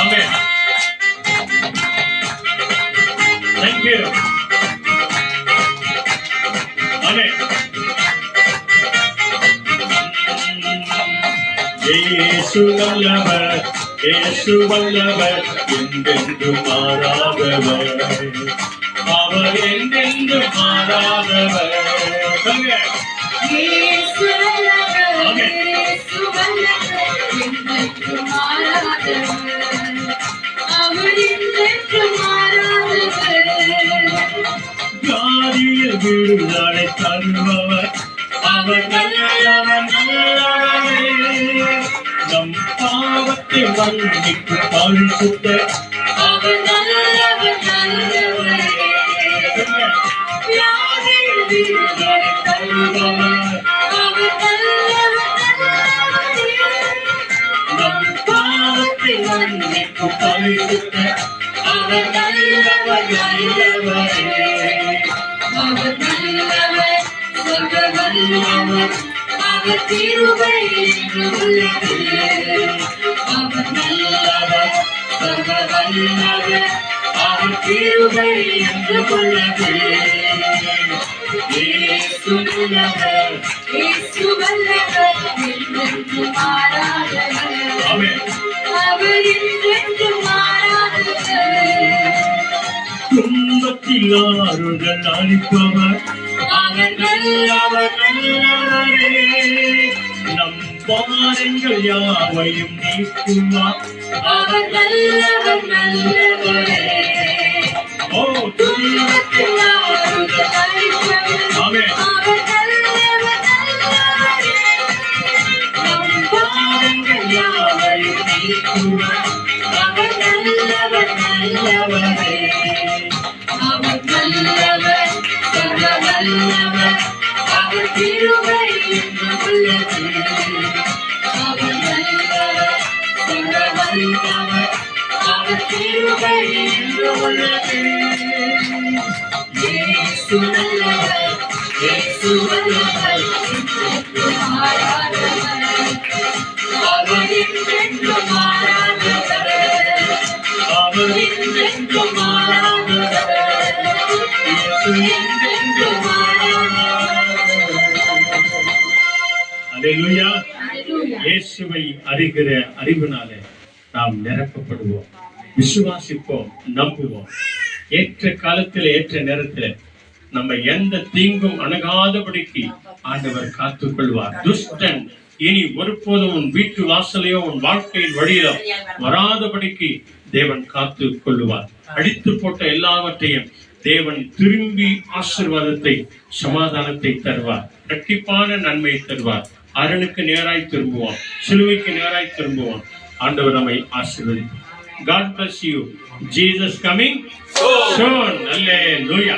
Speaker 1: ஆமென். Thank you. Amen. இயேசு நல்லவர், இயேசு வல்லவர், என்றென்றும் மாறாதவர். அவர் என்றென்றும் மாறாதவர்.
Speaker 2: இயேசு நல்லவர், இயேசு வல்லவர், என்றென்றும் மாறாதவர். அவர் என்றென்றும் மாறாதவர்.
Speaker 1: வியாதியில் விடுதலை தருபவர், அவர் நல்லவர், நல்லவரே. நம் பாவத்தை மன்னிக்கும் பரிசுத்தர்,
Speaker 2: அவர் நல்லவர், நல்லவரே. வியாதியில் விடுதலை தருபவர், அவர் நல்லவர், நல்லவரே.
Speaker 1: நம் பாவத்தை மன்னிக்கும் பரிசுத்தர்,
Speaker 2: அவர் நல்லவர், நல்லவரே. அவர் நல்லவர், சர்வ வல்லவர், அவர் கிருபை என்றும் உள்ளது. அவர் நல்லவர், சர்வ வல்லவர், அவர் கிருபை என்றும் உள்ளது. இயேசு நல்லவர், இயேசு வல்லவர், என்றென்றும் மாறாதவர்.
Speaker 1: ஆமென்.
Speaker 2: அவர் என்றென்றும் மாறாதவர்.
Speaker 4: துன்பத்தில் ஆறுதல் அளிப்பவர் அவர் நல்லவரே. நம் பாரங்கள் யாவையும் நீக்குவார் அவர் நல்லவரே. ஓ துன்பத்தில் ஆறுதல் அளிப்பவர் ஆமென். நம் பாரங்கள் யாவையும் நீக்குவார் அவர் நல்லவரே. அவர் நல்லவர், சர்வ வல்லவர், அவர் கிருபை என்றும் உள்ளது. அவர் நல்லவர், சர்வ வல்லவர், அவர் கிருபை என்றும் உள்ளது. இயேசு நல்லவர், இயேசு வல்லவர், என்றென்றும் மாறாதவர். அவர் என்றென்றும் மாறாதவர். அவர் என்றென்றும் மாறாதவர். இயேசு என்றென்றும் மாறாதவர். அல்லேலூயா. இயேசுவை அறிகிற அறிவினாலே நாம் நிரப்பப்படுவோம், விசுவாசிப்போம், நம்புவோம். ஏற்ற காலத்தில் ஏற்ற நேரத்தில் நம்ம எந்த தீங்கும் அணுகாதபடிக்கு ஆண்டவர் காத்துக் கொள்வார். துஷ்டன் இனி ஒருபோதும் உன் வீட்டு வாசலையோ உன் வாழ்க்கையின் வழியிலோ வராதபடிக்கு தேவன் காத்து கொள்ளுவார். அடித்து போட்ட எல்லாவற்றையும் தேவன் திரும்பி ஆசீர்வாதத்தை, சமாதானத்தை தருவார். இரட்டிப்பான நன்மையை தருவார். அரணுக்கு நேராய் திரும்புவோம், சிலுவைக்கு நேராய் திரும்புவோம். ஆண்டவர் நம்மை ஆசீர்வதிப்பார். God bless you. Jesus coming soon. Hallelujah.